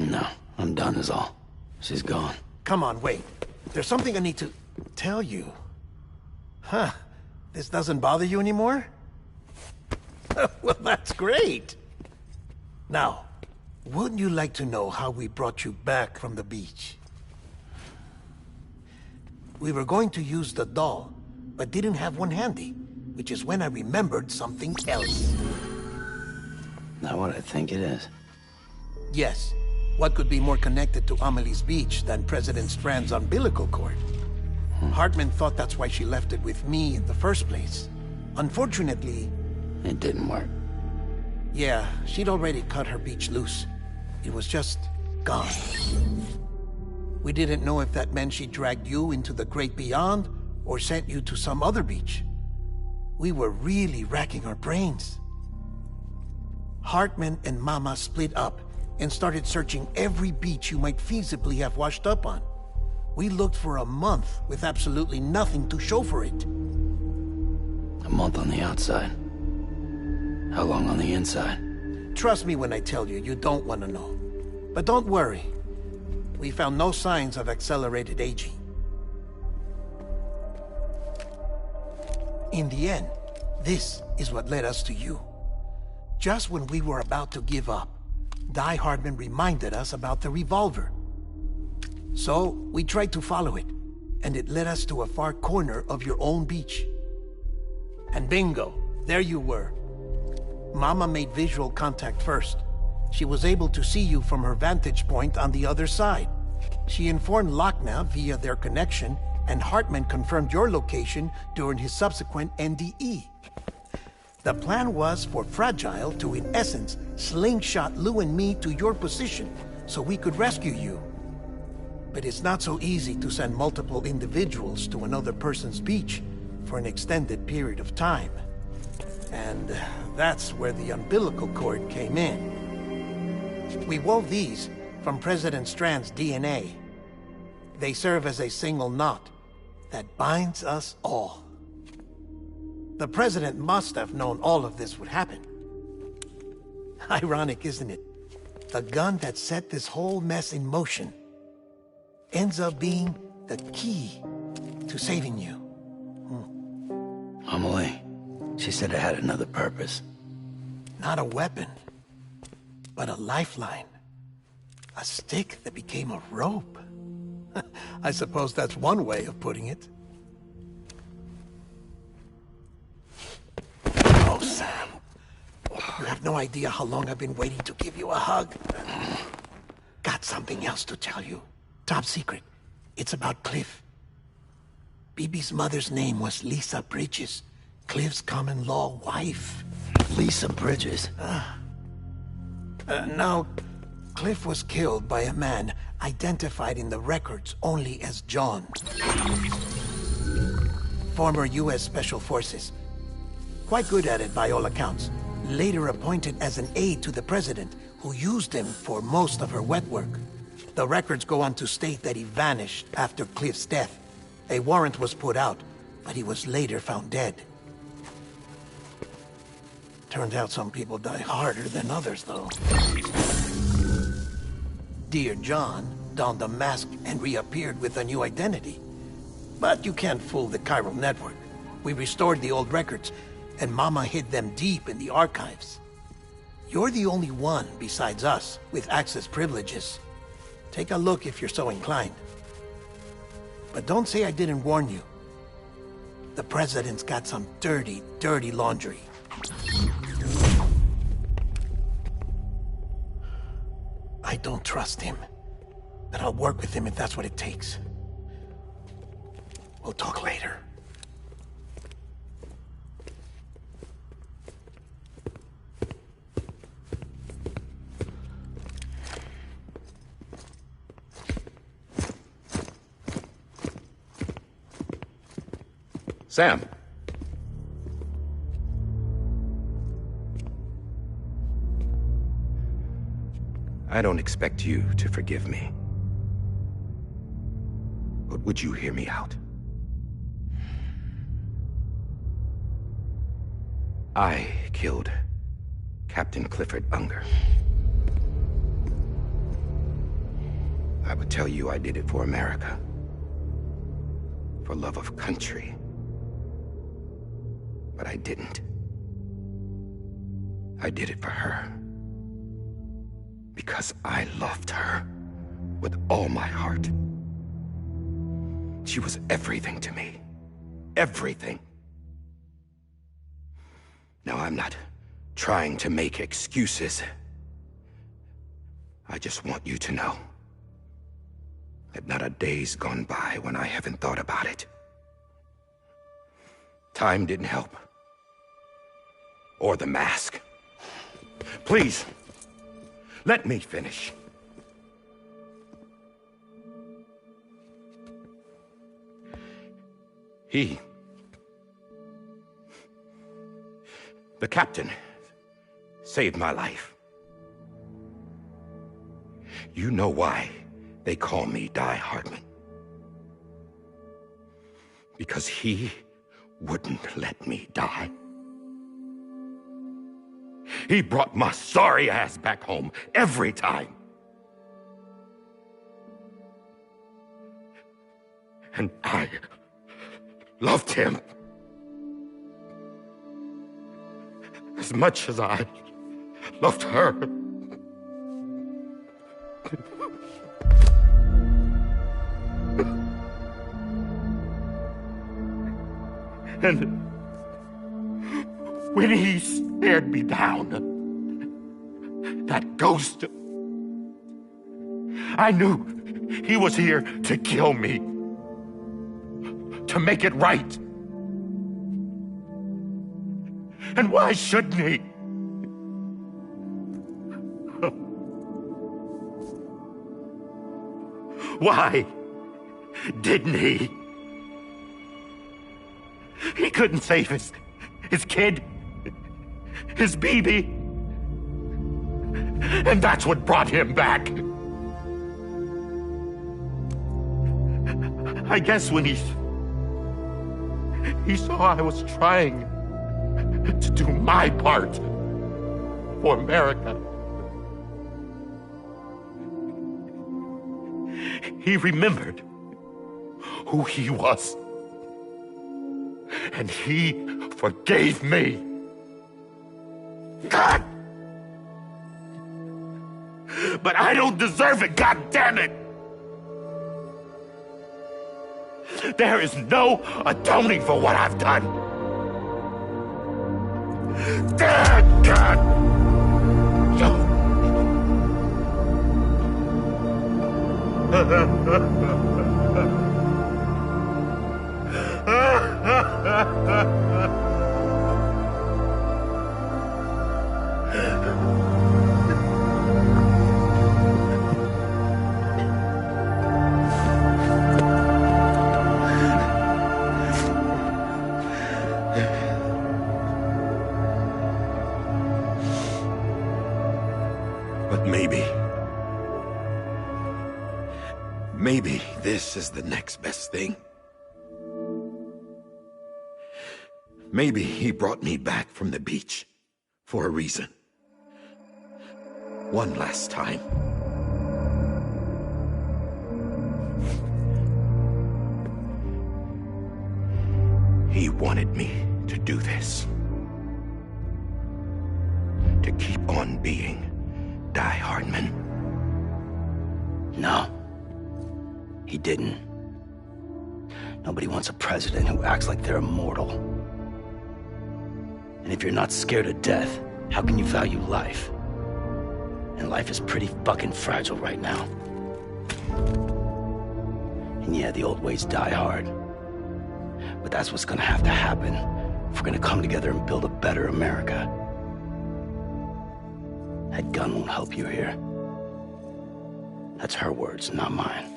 No, I'm done is all. She's gone. Come on, wait. There's something I need to tell you. Huh. This doesn't bother you anymore? Well, that's great. Now, wouldn't you like to know how we brought you back from the beach? We were going to use the doll, but didn't have one handy, which is when I remembered something else. Not what I think it is. Yes. What could be more connected to Amelie's beach than President Strand's umbilical cord? Hartman thought that's why she left it with me in the first place. Unfortunately... It didn't work. Yeah, she'd already cut her beach loose. It was just gone. We didn't know if that meant she dragged you into the great beyond, or sent you to some other beach. We were really racking our brains. Hartman and Mama split up and started searching every beach you might feasibly have washed up on. We looked for a month with absolutely nothing to show for it. A month on the outside. How long on the inside? Trust me when I tell you, you don't want to know. But don't worry. We found no signs of accelerated aging. In the end, this is what led us to you. Just when we were about to give up, Die Hardman reminded us about the revolver. So, we tried to follow it, and it led us to a far corner of your own beach. And bingo, there you were. Mama made visual contact first. She was able to see you from her vantage point on the other side. She informed Lochna via their connection, and Hartman confirmed your location during his subsequent NDE. The plan was for Fragile to, in essence, slingshot Lou and me to your position so we could rescue you. But it's not so easy to send multiple individuals to another person's beach for an extended period of time. And that's where the umbilical cord came in. We wove these from President Strand's DNA. They serve as a single knot that binds us all. The President must have known all of this would happen. Ironic, isn't it? The gun that set this whole mess in motion ends up being the key to saving you. Amelie, she said it had another purpose. Not a weapon, but a lifeline. A stick that became a rope. I suppose that's one way of putting it. Oh, Sam. You have no idea how long I've been waiting to give you a hug. Got something else to tell you. Top secret. It's about Cliff. BB's mother's name was Lisa Bridges, Cliff's common-law wife. Lisa Bridges? Now, Cliff was killed by a man identified in the records only as John. Former U.S. Special Forces. Quite good at it by all accounts. Later appointed as an aide to the president, who used him for most of her wet work. The records go on to state that he vanished after Cliff's death. A warrant was put out, but he was later found dead. Turns out some people die harder than others, though. Dear John donned a mask and reappeared with a new identity. But you can't fool the chiral network. We restored the old records, and Mama hid them deep in the archives. You're the only one, besides us, with access privileges. Take a look if you're so inclined. But don't say I didn't warn you. The President's got some dirty, dirty laundry. I don't trust him, but I'll work with him if that's what it takes. We'll talk later. Sam. I don't expect you to forgive me. But would you hear me out? I killed Captain Clifford Unger. I would tell you I did it for America. For love of country. But I didn't. I did it for her. Because I loved her with all my heart. She was everything to me. Everything. Now, I'm not trying to make excuses. I just want you to know that not a day's gone by when I haven't thought about it. Time didn't help. Or the mask. Please, let me finish. The captain saved my life. You know why they call me Die Hardman? Because he wouldn't let me die. He brought my sorry ass back home every time. And I loved him as much as I loved her. And when he stared me down, that ghost, I knew he was here to kill me, to make it right. And why shouldn't he? Why didn't he? He couldn't save his kid, his baby. And that's what brought him back. I guess when he saw I was trying to do my part for America, he remembered who he was. And he forgave me. God! But I don't deserve it, God damn it! There is no atoning for what I've done. God! But maybe this is the next best thing. Maybe he brought me back from the beach for a reason. One last time. He wanted me to do this. To keep on being Die Hardman. No. He didn't. Nobody wants a president who acts like they're immortal. And if you're not scared of death, how can you value life? And life is pretty fucking fragile right now. And yeah, the old ways die hard. But that's what's gonna have to happen if we're gonna come together and build a better America. That gun won't help you here. That's her words, not mine.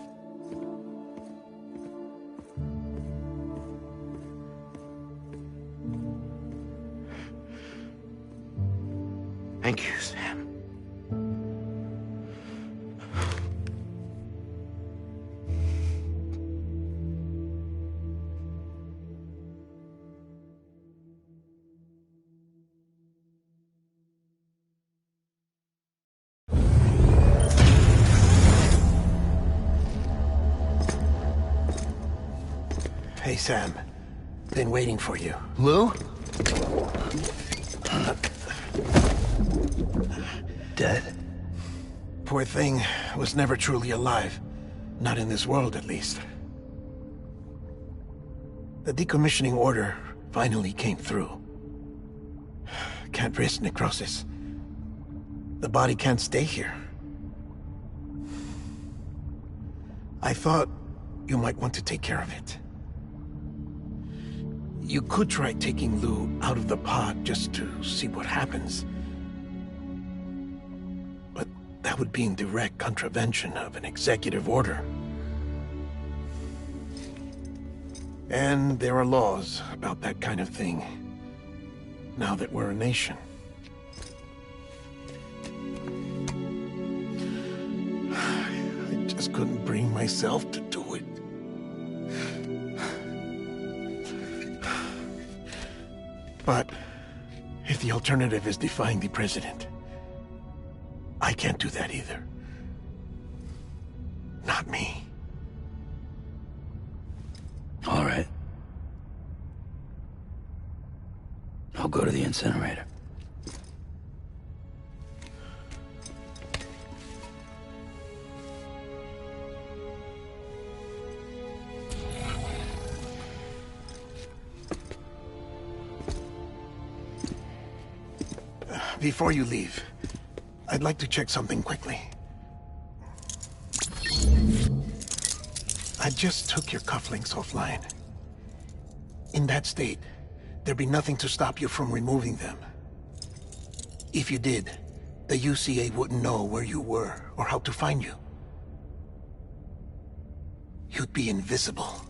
Thank you, Sam. Hey, Sam. Been waiting for you. Lou? Dead? Poor thing was never truly alive. Not in this world, at least. The decommissioning order finally came through. Can't risk necrosis. The body can't stay here. I thought you might want to take care of it. You could try taking Lou out of the pod just to see what happens. But that would be in direct contravention of an executive order. And there are laws about that kind of thing, now that we're a nation. myself to do it. But if the alternative is defying the president, I can't do that either. Not me. All right. I'll go to the incinerator. Before you leave, I'd like to check something quickly. I just took your cufflinks offline. In that state, there'd be nothing to stop you from removing them. If you did, the UCA wouldn't know where you were or how to find you. You'd be invisible.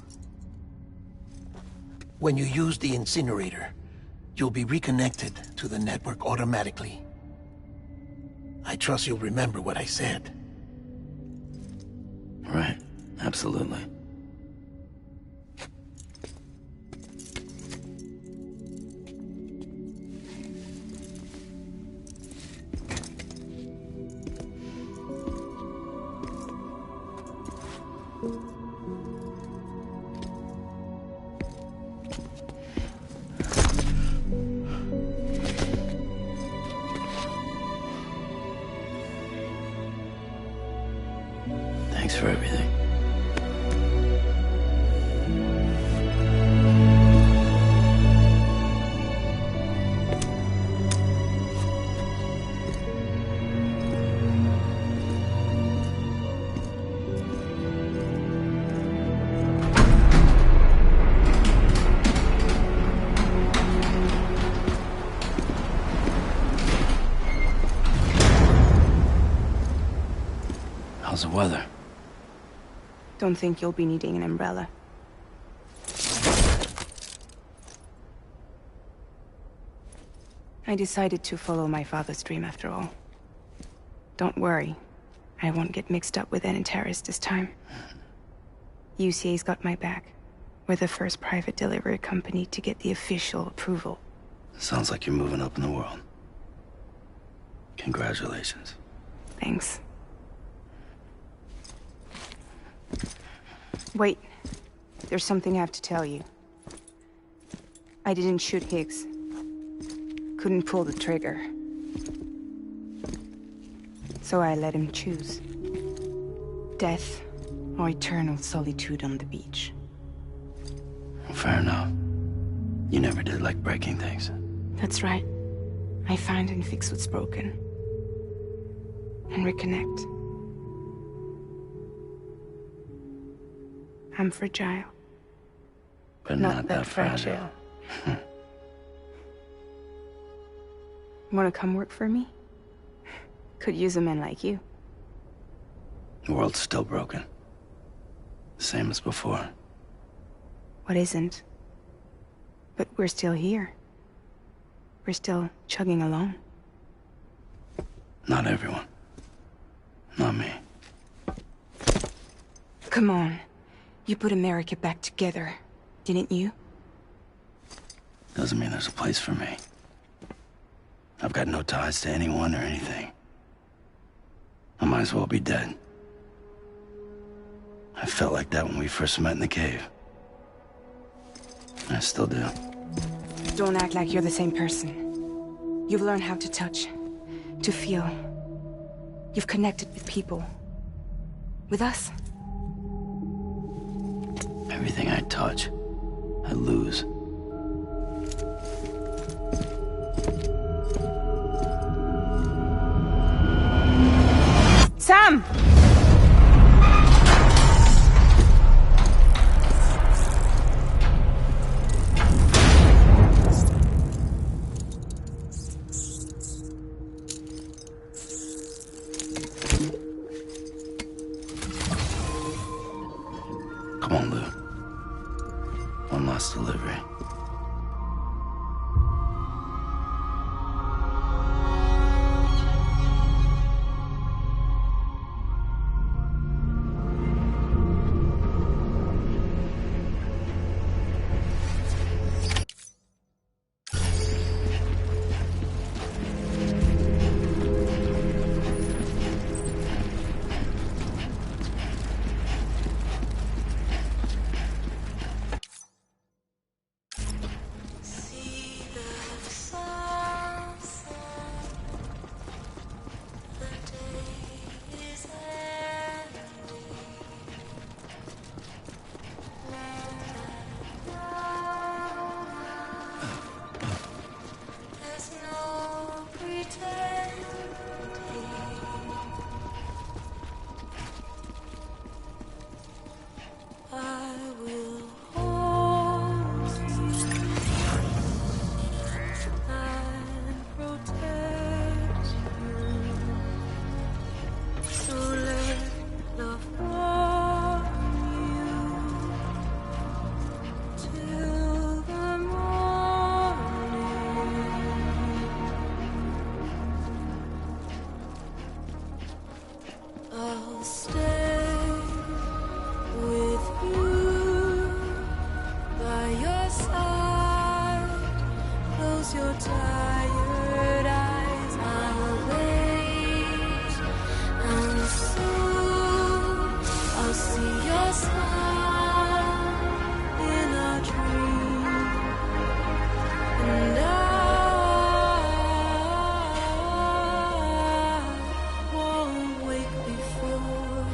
When you use the incinerator, you'll be reconnected to the network automatically. I trust you'll remember what I said. Right. Absolutely. Thanks for everything. How's the weather? Don't think you'll be needing an umbrella. I decided to follow my father's dream after all. Don't worry. I won't get mixed up with any terrorists this time. UCA's got my back. We're the first private delivery company to get the official approval. Sounds like you're moving up in the world. Congratulations. Thanks. Wait. There's something I have to tell you. I didn't shoot Higgs. Couldn't pull the trigger. So I let him choose. Death or eternal solitude on the beach. Fair enough. You never did like breaking things. That's right. I find and fix what's broken. And reconnect. I'm fragile. But not that fragile. Wanna come work for me? Could use a man like you. The world's still broken. Same as before. What isn't? But we're still here. We're still chugging along. Not everyone. Not me. Come on. You put America back together, didn't you? Doesn't mean there's a place for me. I've got no ties to anyone or anything. I might as well be dead. I felt like that when we first met in the cave. I still do. Don't act like you're the same person. You've learned how to touch, to feel. You've connected with people. With us. Everything I touch, I lose. Sam! Come on, Lou. One last delivery. I'll stay with you by your side. Close your tired eyes. I'll wait, and soon I'll see your smile in a dream, and I won't wake before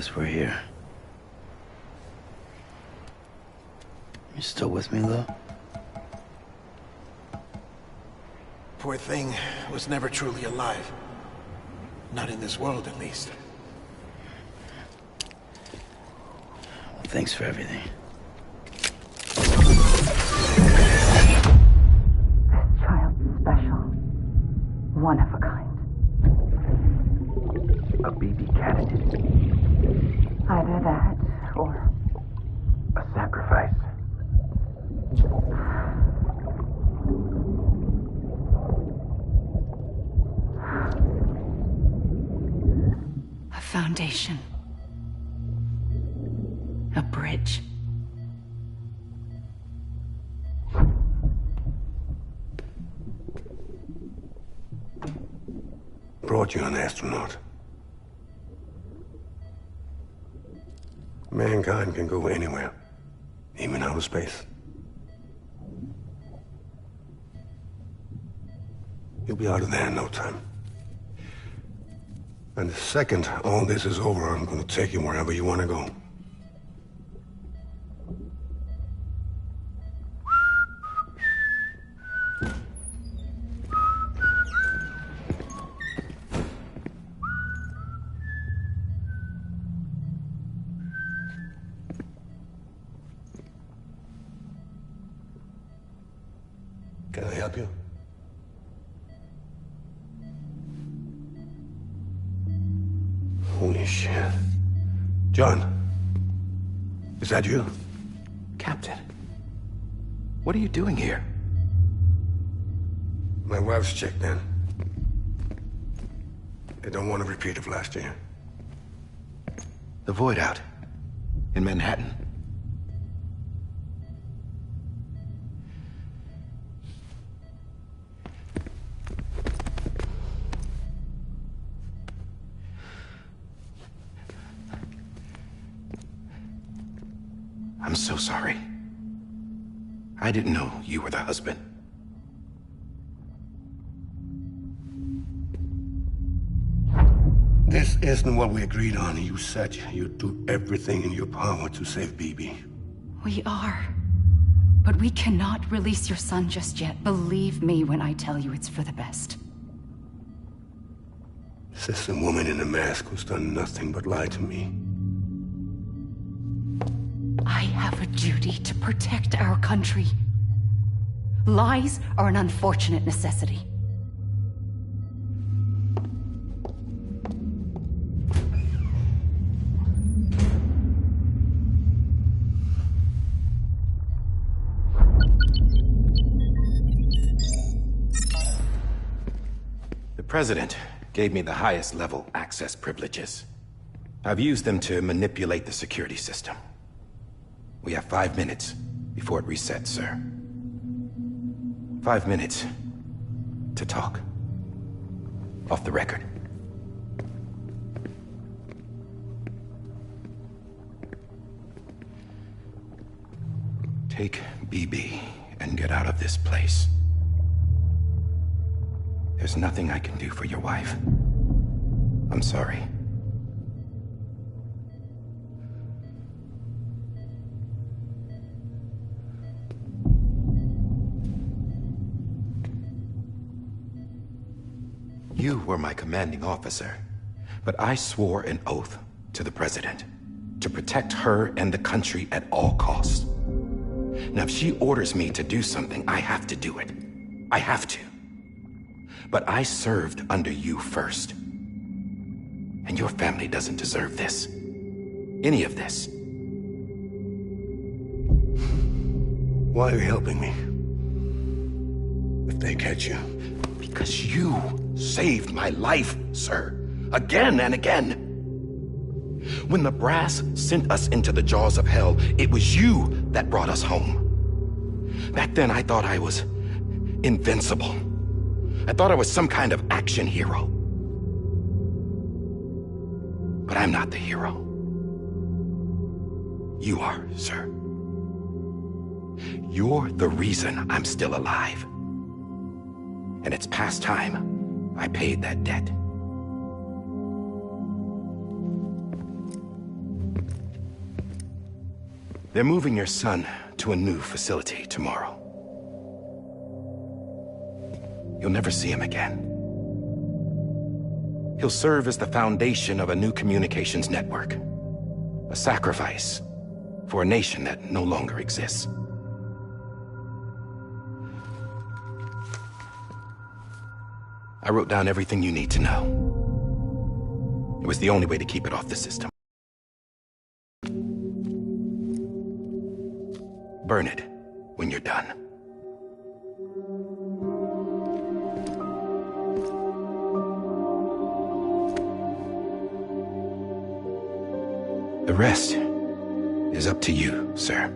guess we're here. You still with me, Lou? Poor thing was never truly alive. Not in this world, at least. Well, thanks for everything. Child's special. One of a kind. A BB candidate. Either that, or... a sacrifice. A foundation. A bridge. Brought you an astronaut. Mankind can go anywhere, even outer space. You'll be out of there in no time. And the second all this is over, I'm going to take you wherever you want to go. Can I help you? Holy shit. John, is that you? Captain, what are you doing here? My wife's checked in. They don't want a repeat of last year. The Void Out in Manhattan. I'm so sorry. I didn't know you were the husband. This isn't what we agreed on. You said you'd do everything in your power to save BB. We are. But we cannot release your son just yet. Believe me when I tell you it's for the best. This is a woman in a mask who's done nothing but lie to me. I have a duty to protect our country. Lies are an unfortunate necessity. The President gave me the highest level access privileges. I've used them to manipulate the security system. We have 5 minutes before it resets, sir. 5 minutes to talk. Off the record. Take BB and get out of this place. There's nothing I can do for your wife. I'm sorry. You were my commanding officer, but I swore an oath to the President to protect her and the country at all costs. Now, if she orders me to do something, I have to do it. I have to. But I served under you first. And your family doesn't deserve this. Any of this. Why are you helping me? If they catch you. Because you saved my life, sir. Again and again. When the brass sent us into the jaws of hell, it was you that brought us home. Back then, I thought I was invincible. I thought I was some kind of action hero. But I'm not the hero. You are, sir. You're the reason I'm still alive. And it's past time I paid that debt. They're moving your son to a new facility tomorrow. You'll never see him again. He'll serve as the foundation of a new communications network. A sacrifice for a nation that no longer exists. I wrote down everything you need to know. It was the only way to keep it off the system. Burn it when you're done. The rest is up to you, sir.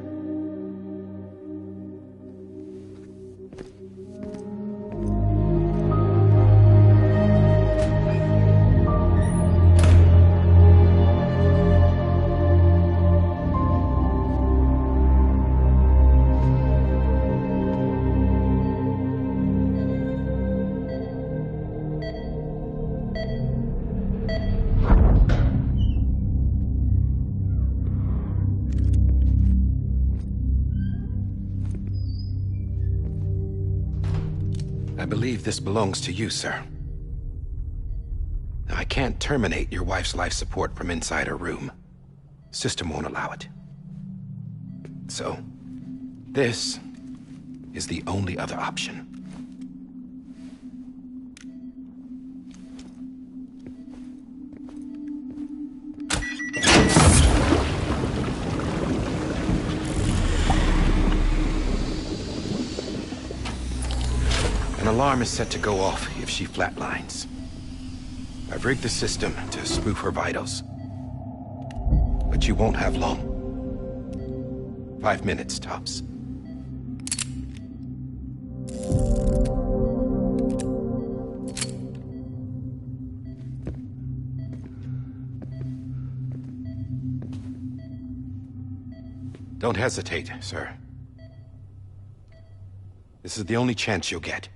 I believe this belongs to you, sir. I can't terminate your wife's life support from inside her room. System won't allow it. So, this is the only other option. An alarm is set to go off if she flatlines. I've rigged the system to spoof her vitals. But you won't have long. 5 minutes, tops. Don't hesitate, sir. This is the only chance you'll get.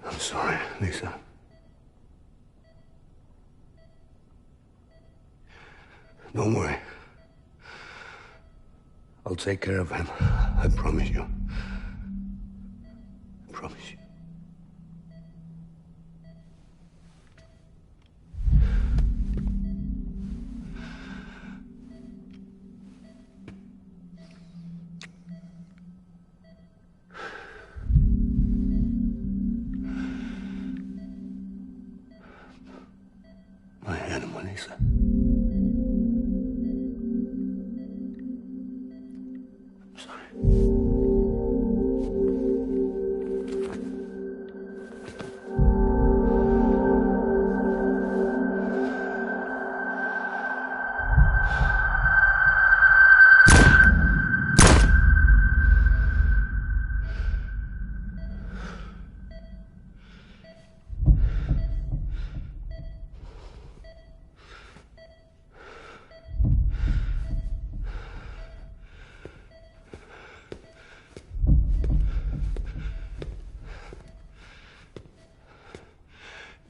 I'm sorry, Lisa. Don't worry. I'll take care of him. I promise you. I promise you. My animal, Lisa. I'm sorry.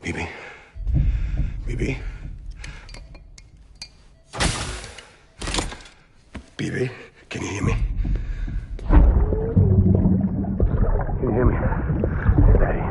Bibi? Bibi? Bibi, can you hear me? Can you hear me? Daddy.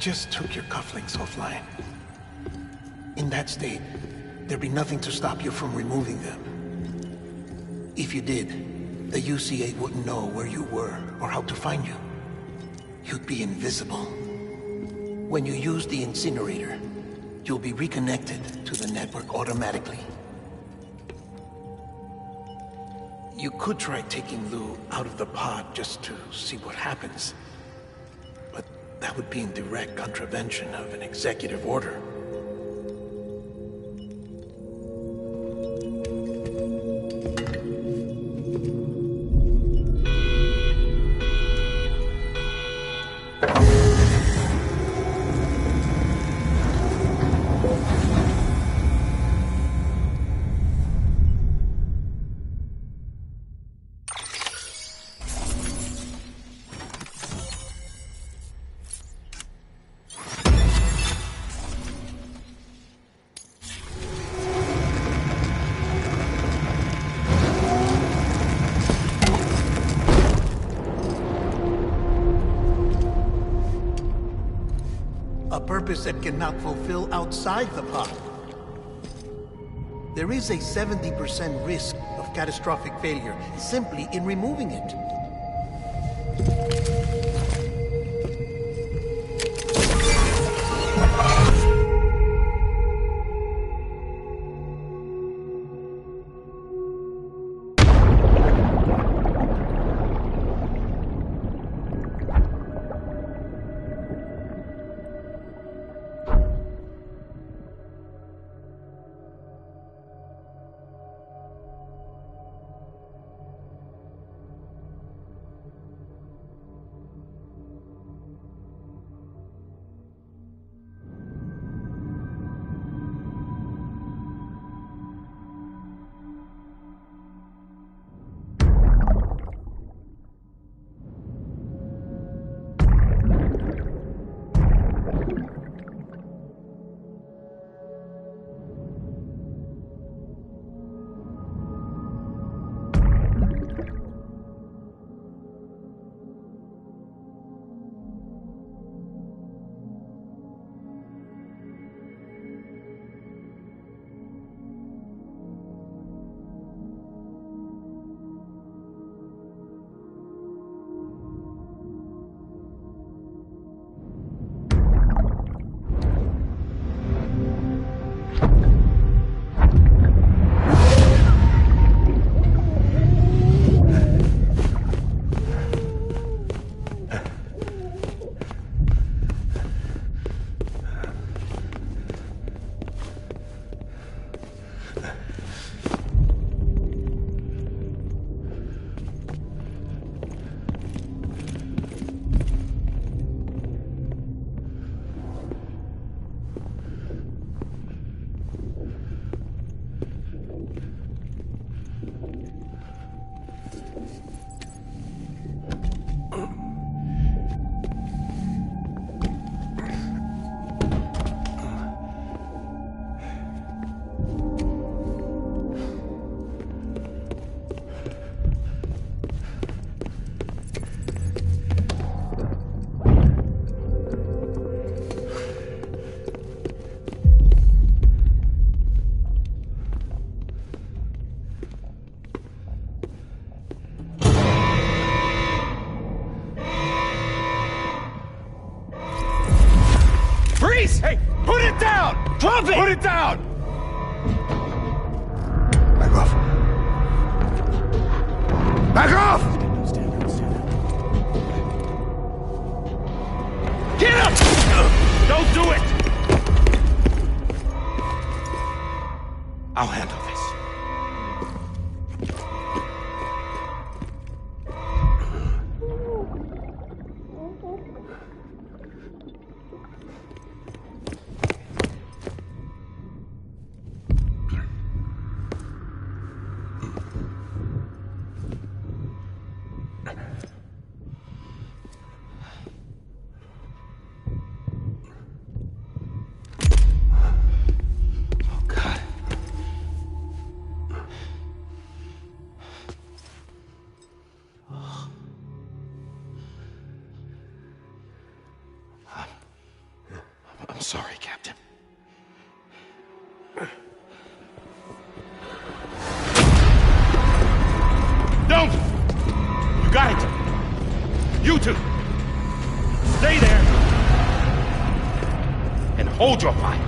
just took your cufflinks offline. In that state, there'd be nothing to stop you from removing them. If you did, the UCA wouldn't know where you were or how to find you. You'd be invisible. When you use the incinerator, you'll be reconnected to the network automatically. You could try taking Lou out of the pod just to see what happens. But that would be in direct contravention of an executive order. That cannot fulfill outside the pod. There is a 70% risk of catastrophic failure simply in removing it. Hey, put it down! Drop it! Put it down! Back off. Back off! Get up! Don't do it! I'll handle this. sorry, Captain. Don't! You got it! You two! Stay there! And hold your fire!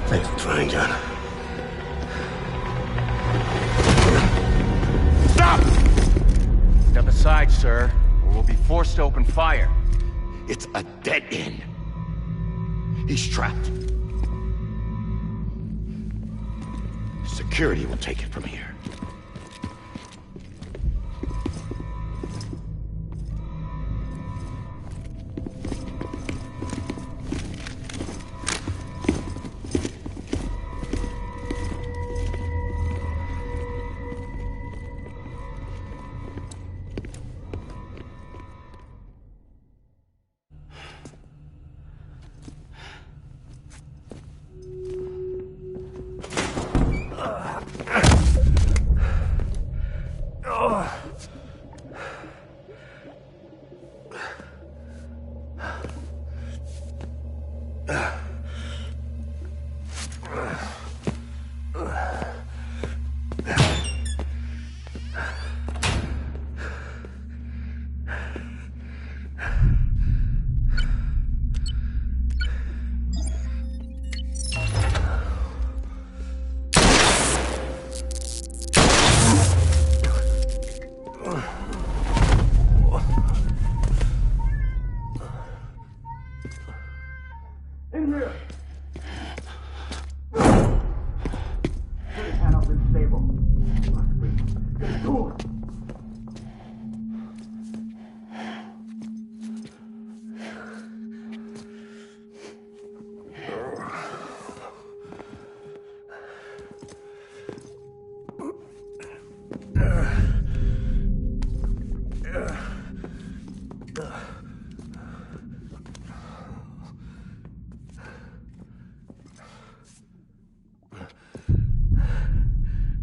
Thanks for trying, John. Stop! Step aside, sir, or we'll be forced to open fire. It's a dead end. He's trapped. Security will take it from here.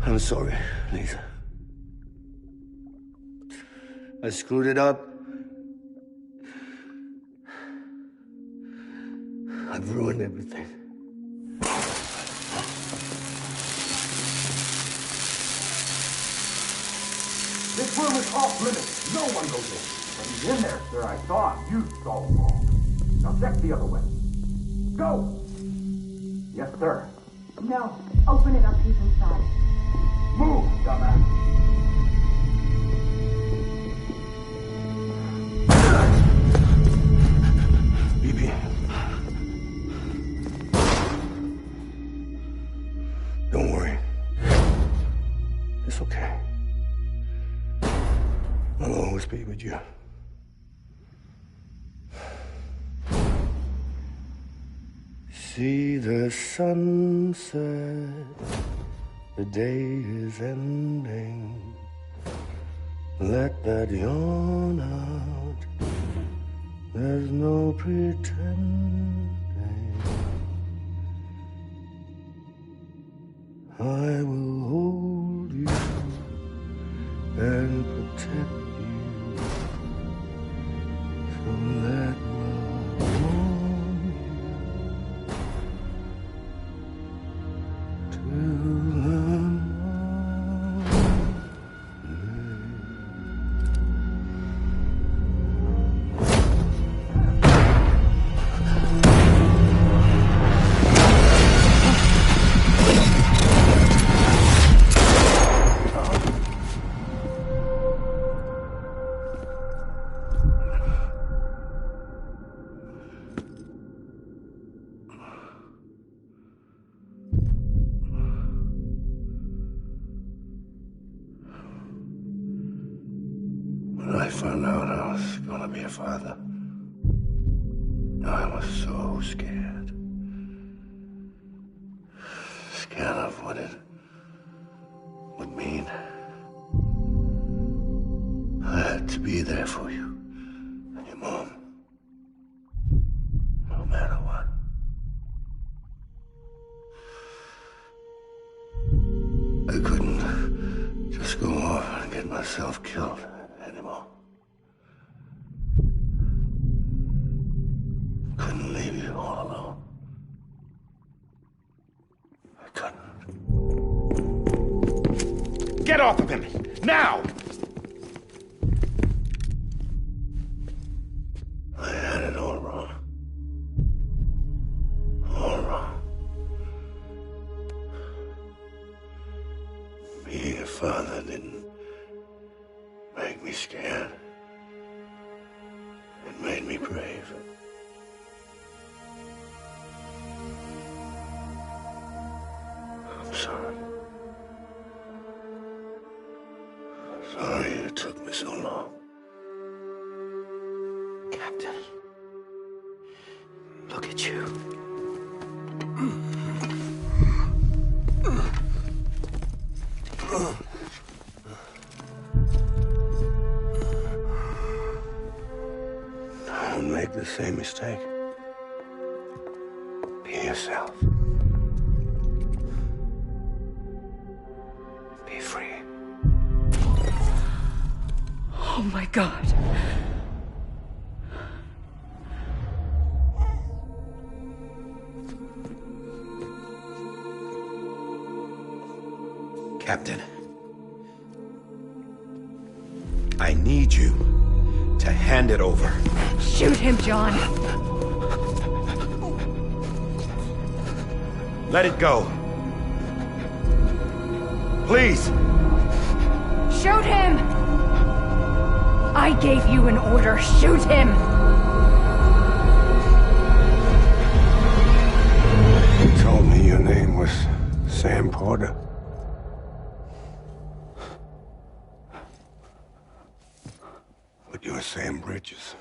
I'm sorry, Lisa. I screwed it up. I've ruined everything. This room is off limits. No one goes in. When he's in there, sir, I thought you saw them all. Now check the other way. Go! Yes, sir. No. Open it up. He's inside. Move, dumbass. BB. Don't worry. It's okay. I'll always be with you. See the sunset. The day is ending. Let that yawn out. There's no pretending. I will hold you and protect you. So let love warm you to When I found out I was gonna be a father, I was so scared. Scared of what it would mean. I had to be there for you and your mom. myself killed anymore. Couldn't leave you all alone. I couldn't. Get off of him! Now! I had it all wrong. All wrong. Being a father didn't make me scared. It made me brave. I'm sorry. Sorry it took me so long. Captain, look at you. Don't make the same mistake. Be yourself. Be free. Oh my God. Captain, I need you to hand it over. Shoot him, John. Let it go. Please. Shoot him! I gave you an order. Shoot him! You told me your name was Sam Porter. But you're Sam Bridges.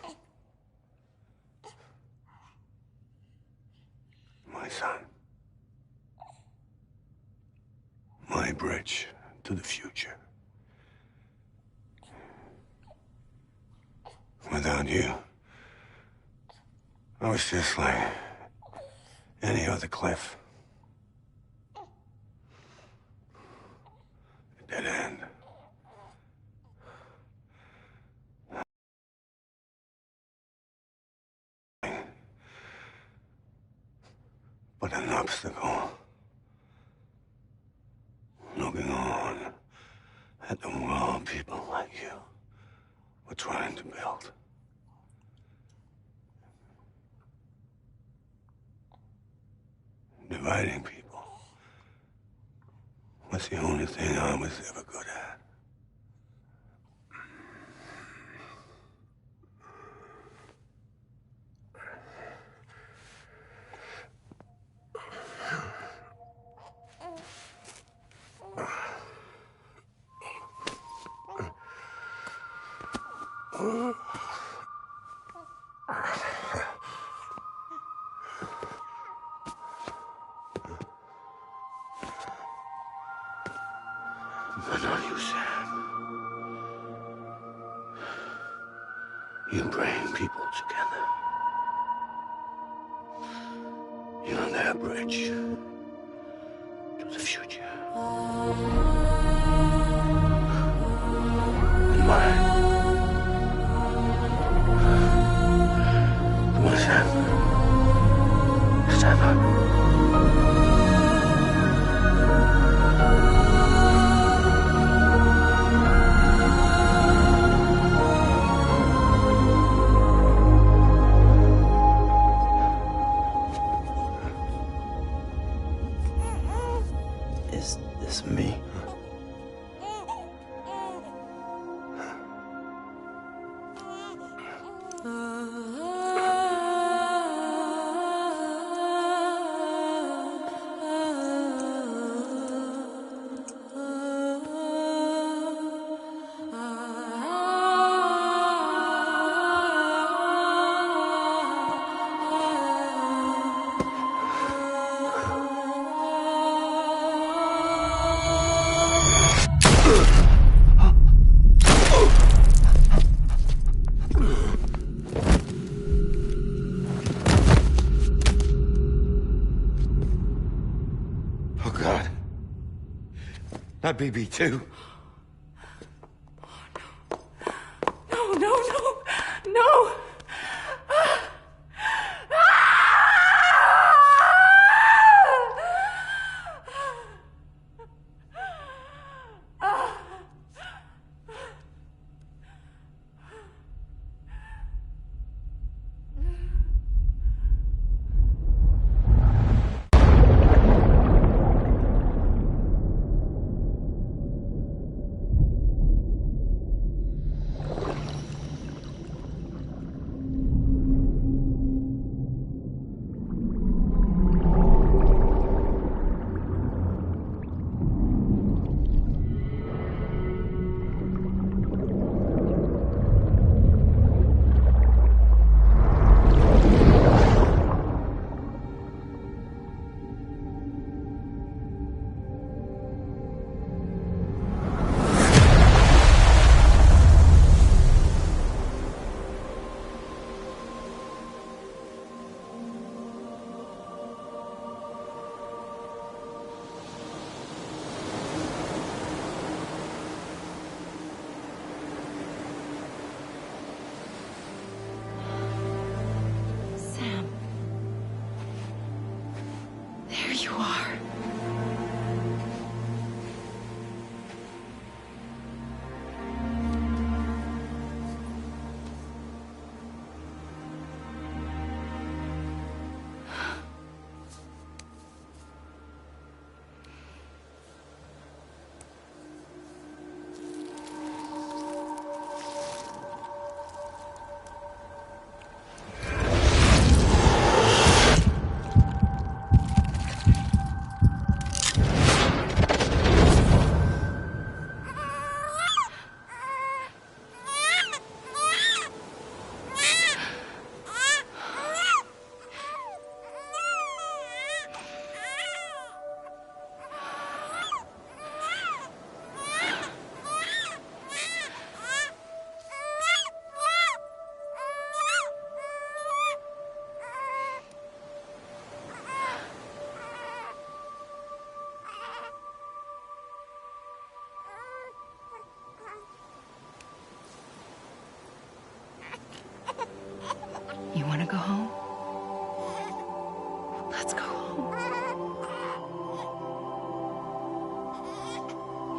My son. My bridge to the future. Without you, I was just like any other Cliff. A dead end. But an obstacle. Looking on at the world people like you were trying to build. Dividing people was the only thing I was ever good at. But not you, Sam. You bring people together. You're their bridge to the future. And mine. Come on, Sam. Stand up. Is this me? Oh, God. Not BB2. you are. You want to go home? Let's go home.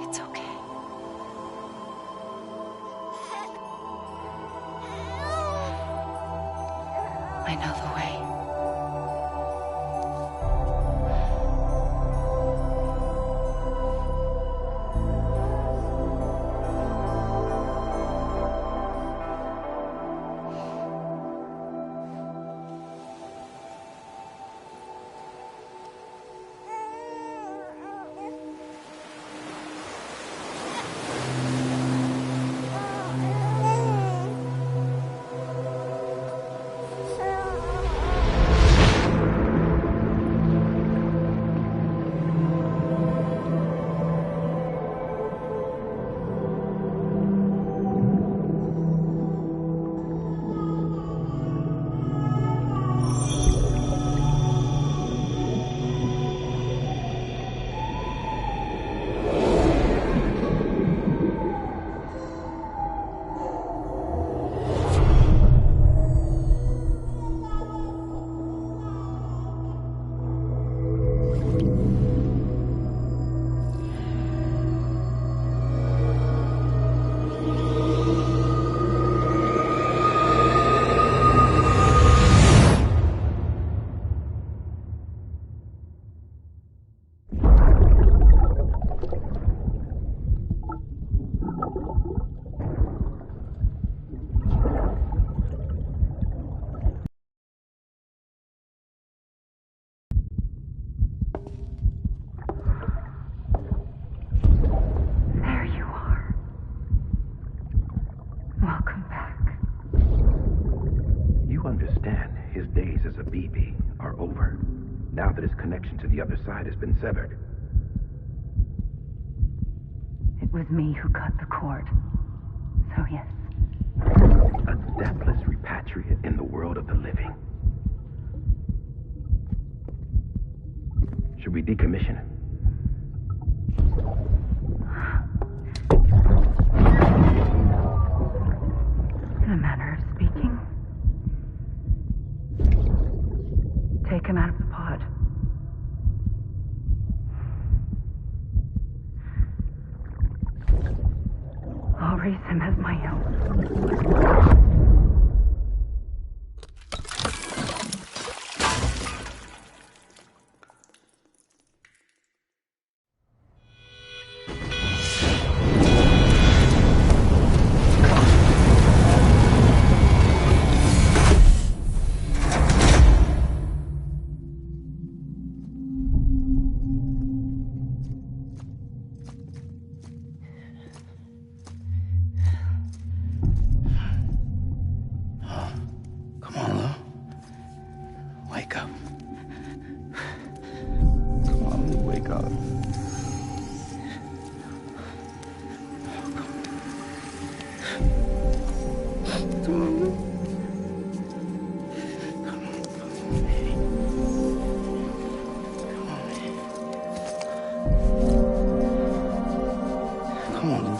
It's okay. I know the way. Now that his connection to the other side has been severed. It was me who cut the cord. So yes. A deathless repatriate in the world of the living. Should we decommission him? In a manner of speaking. Take him out of the pod. I'll raise him as my own.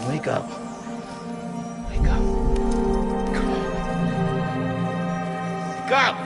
Wake up. Wake up. Come on. Wake up!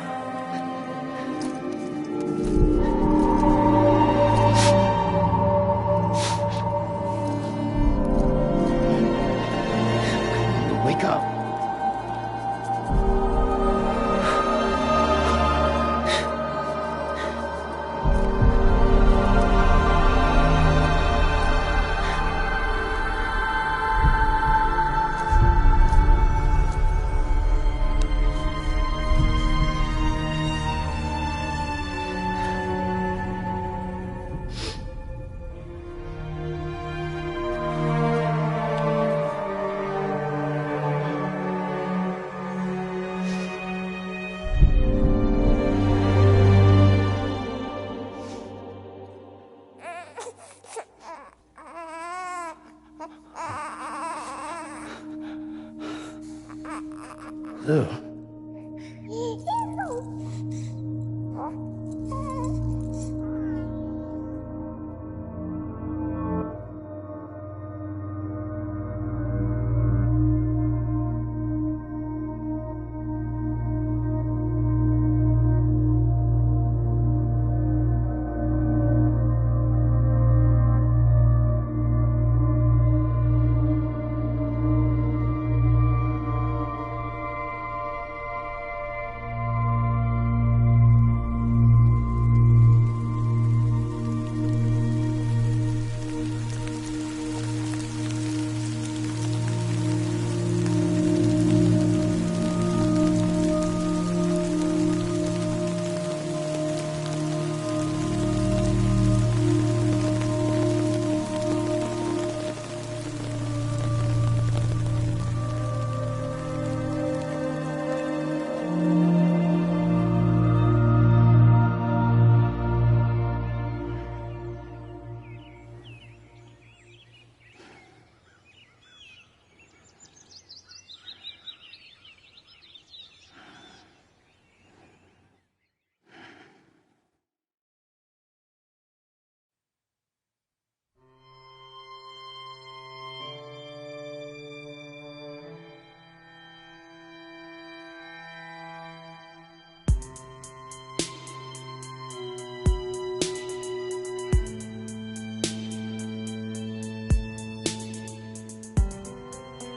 Ew.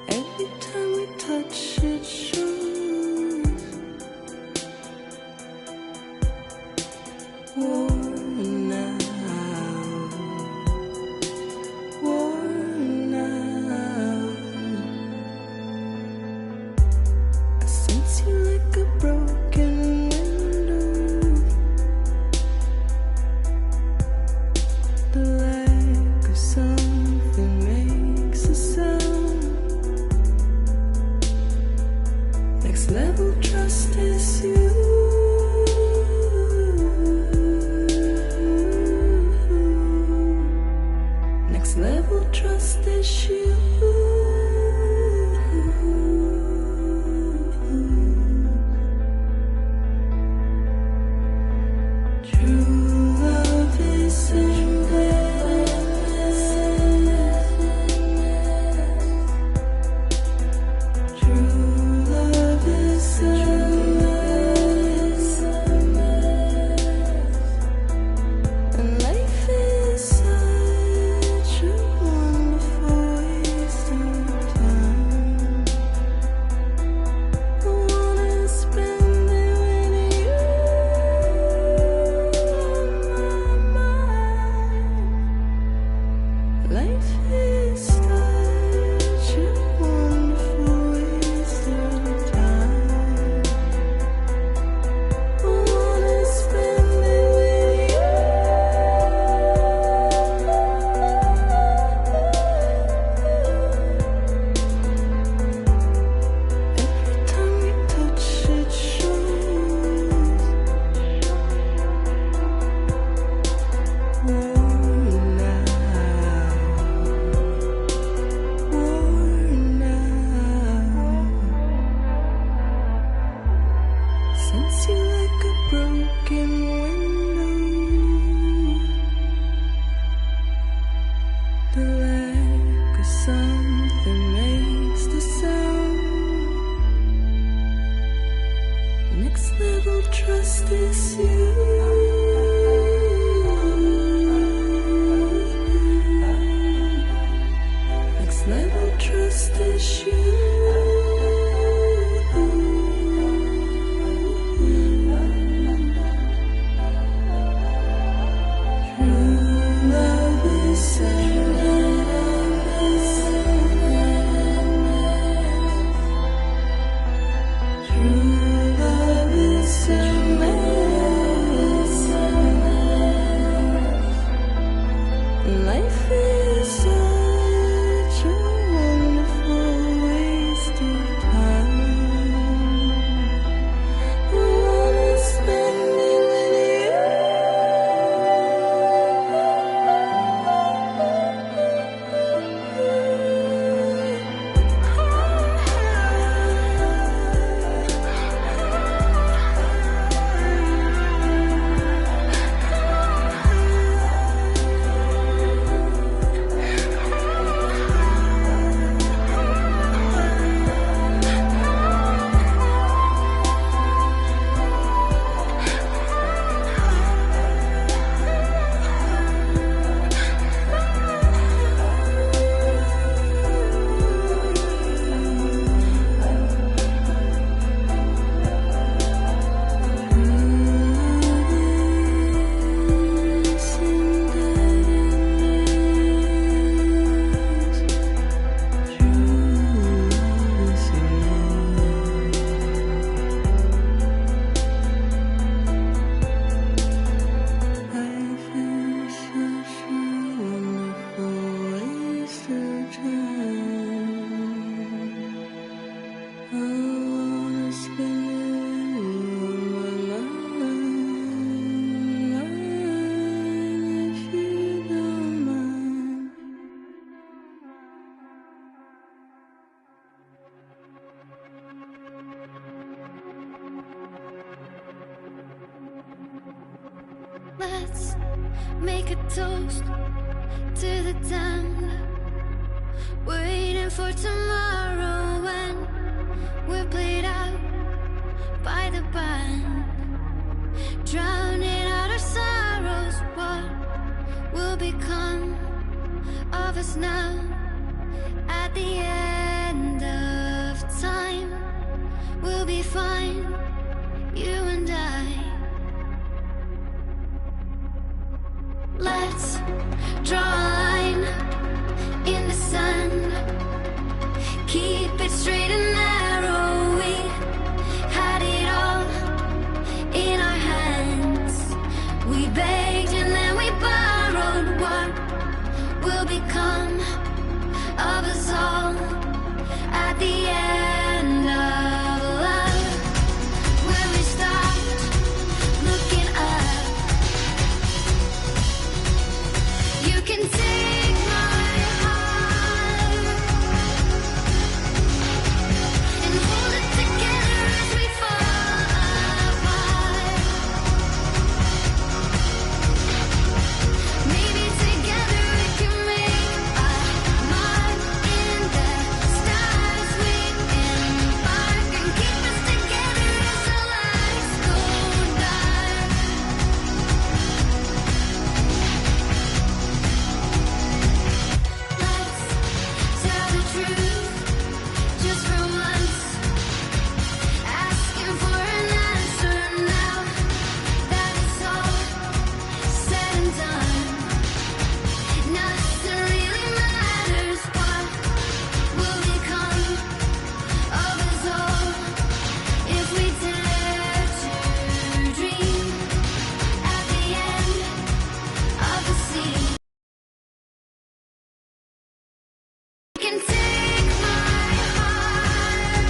Every time we touch it shows worn out, worn out. I sense you like a broken window, the lack of something makes a sound. Next level trust is you. Next level trust is you. True love is endless. True love is endless. And life is such a wonderful waste of time. I wanna spend it with you on my mind. Life is such a wonderful waste of time. I wanna spend it with you. Every time we touch it shows worn out, worn out. Sense you like a broken window, the lack of something makes the sound. Next level trust is you. Next level trust is you. True love is endless. True love is endless. Life is such a wonderful waste of time. I wanna spend it with you. make a toast to the damned, waiting for tomorrow when we're played out by the band, drowning out our sorrows. What will become of us now at the end of time? We'll be fine, you and I. Let's draw a line in the sand, keep it straight and narrow. We had it all in our hands. We begged and then we borrowed. What will become of us all at the end of love? When we stopped looking up, you can take my heart and hold it together as we fall apart. Maybe together we can make a mark in the stars. We embark and keep us together as the lights go dark. Let's tell the truth just for once, asking for an answer now that it's all said and done. Nothing really matters. What will become of us all if we dare to dream at the end of the sea? You can take my heart,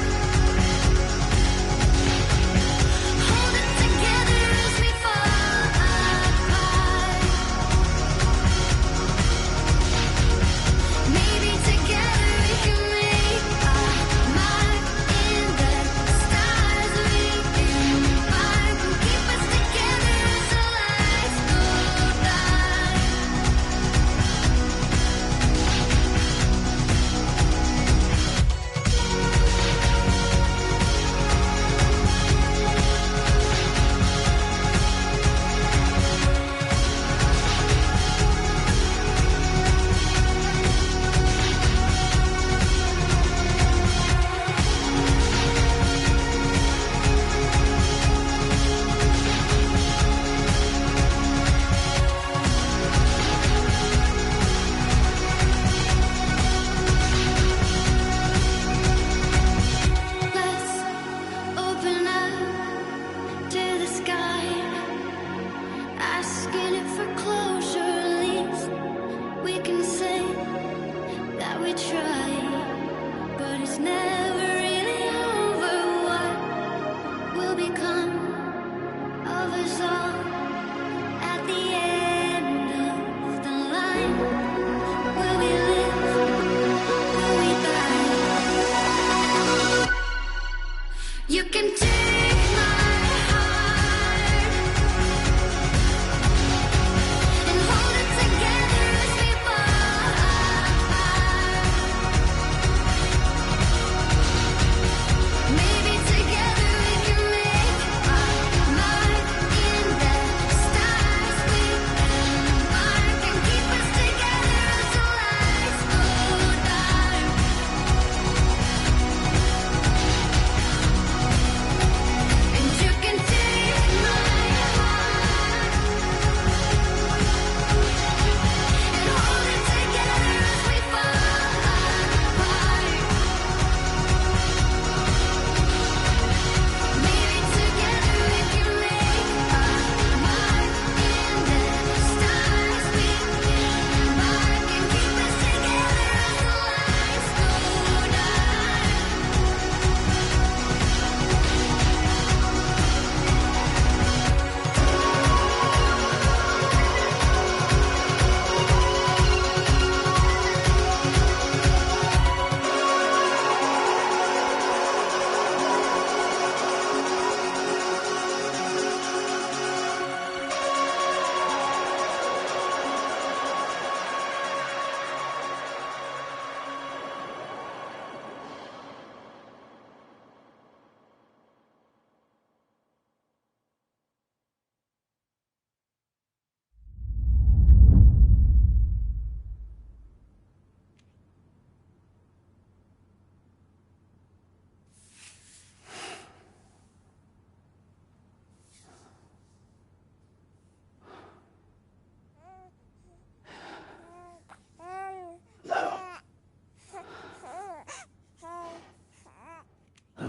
hold it together as we fall apart. Maybe together we can make a mark in the stars. We embark and keep us together as the lights go dark. Let's open up to the sky, asking it for closure. At least we can say that we tried, but it's never really over. What will become of us all at the end of the line? Will we live? Will we die? You can take my heart and hold it together as we fall apart. Maybe together we can make a mark in the stars. We embark and keep us together.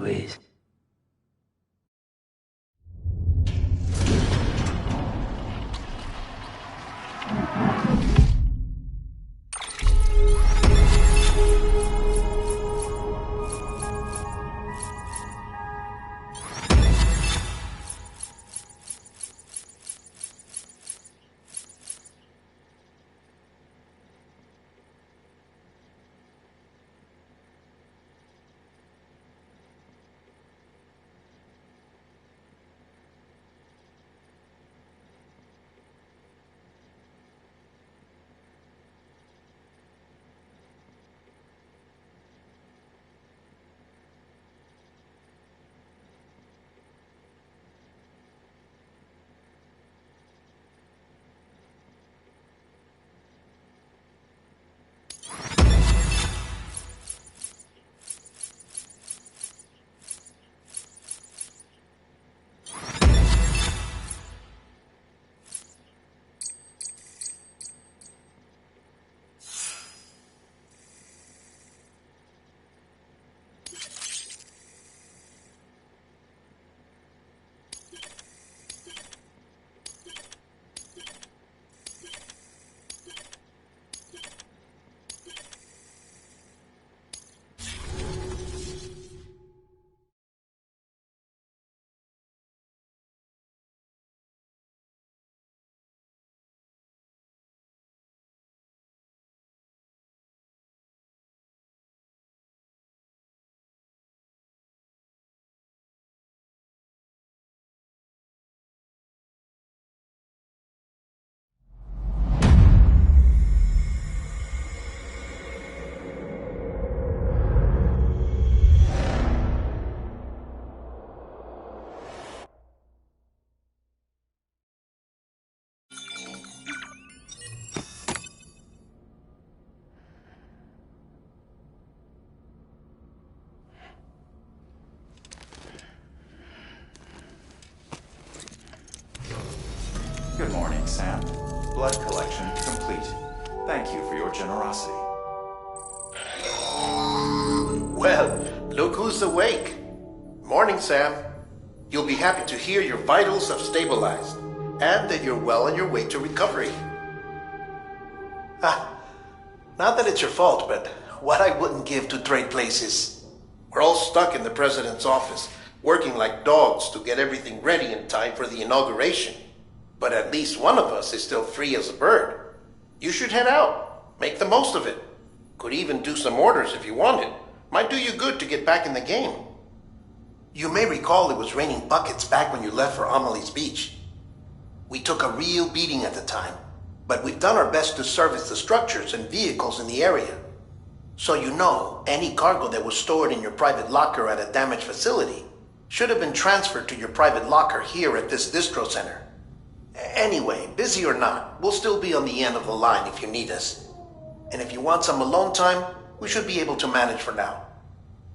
please. Good morning, Sam. Blood collection complete. Thank you for your generosity. Well, look who's awake. Morning, Sam. You'll be happy to hear your vitals have stabilized, and that you're well on your way to recovery. Not that it's your fault, but what I wouldn't give to trade places. We're all stuck in the president's office, working like dogs to get everything ready in time for the inauguration. But at least one of us is still free as a bird. You should head out. Make the most of it. Could even do some orders if you wanted. Might do you good to get back in the game. You may recall it was raining buckets back when you left for Amelie's Beach. We took a real beating at the time, but we've done our best to service the structures and vehicles in the area. So you know, any cargo that was stored in your private locker at a damaged facility should have been transferred to your private locker here at this distro center. Anyway, busy or not, we'll still be on the end of the line if you need us. And if you want some alone time, we should be able to manage for now.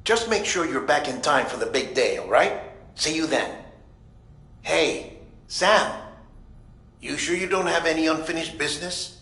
Just make sure you're back in time for the big day, alright? See you then. Hey, Sam, you sure you don't have any unfinished business?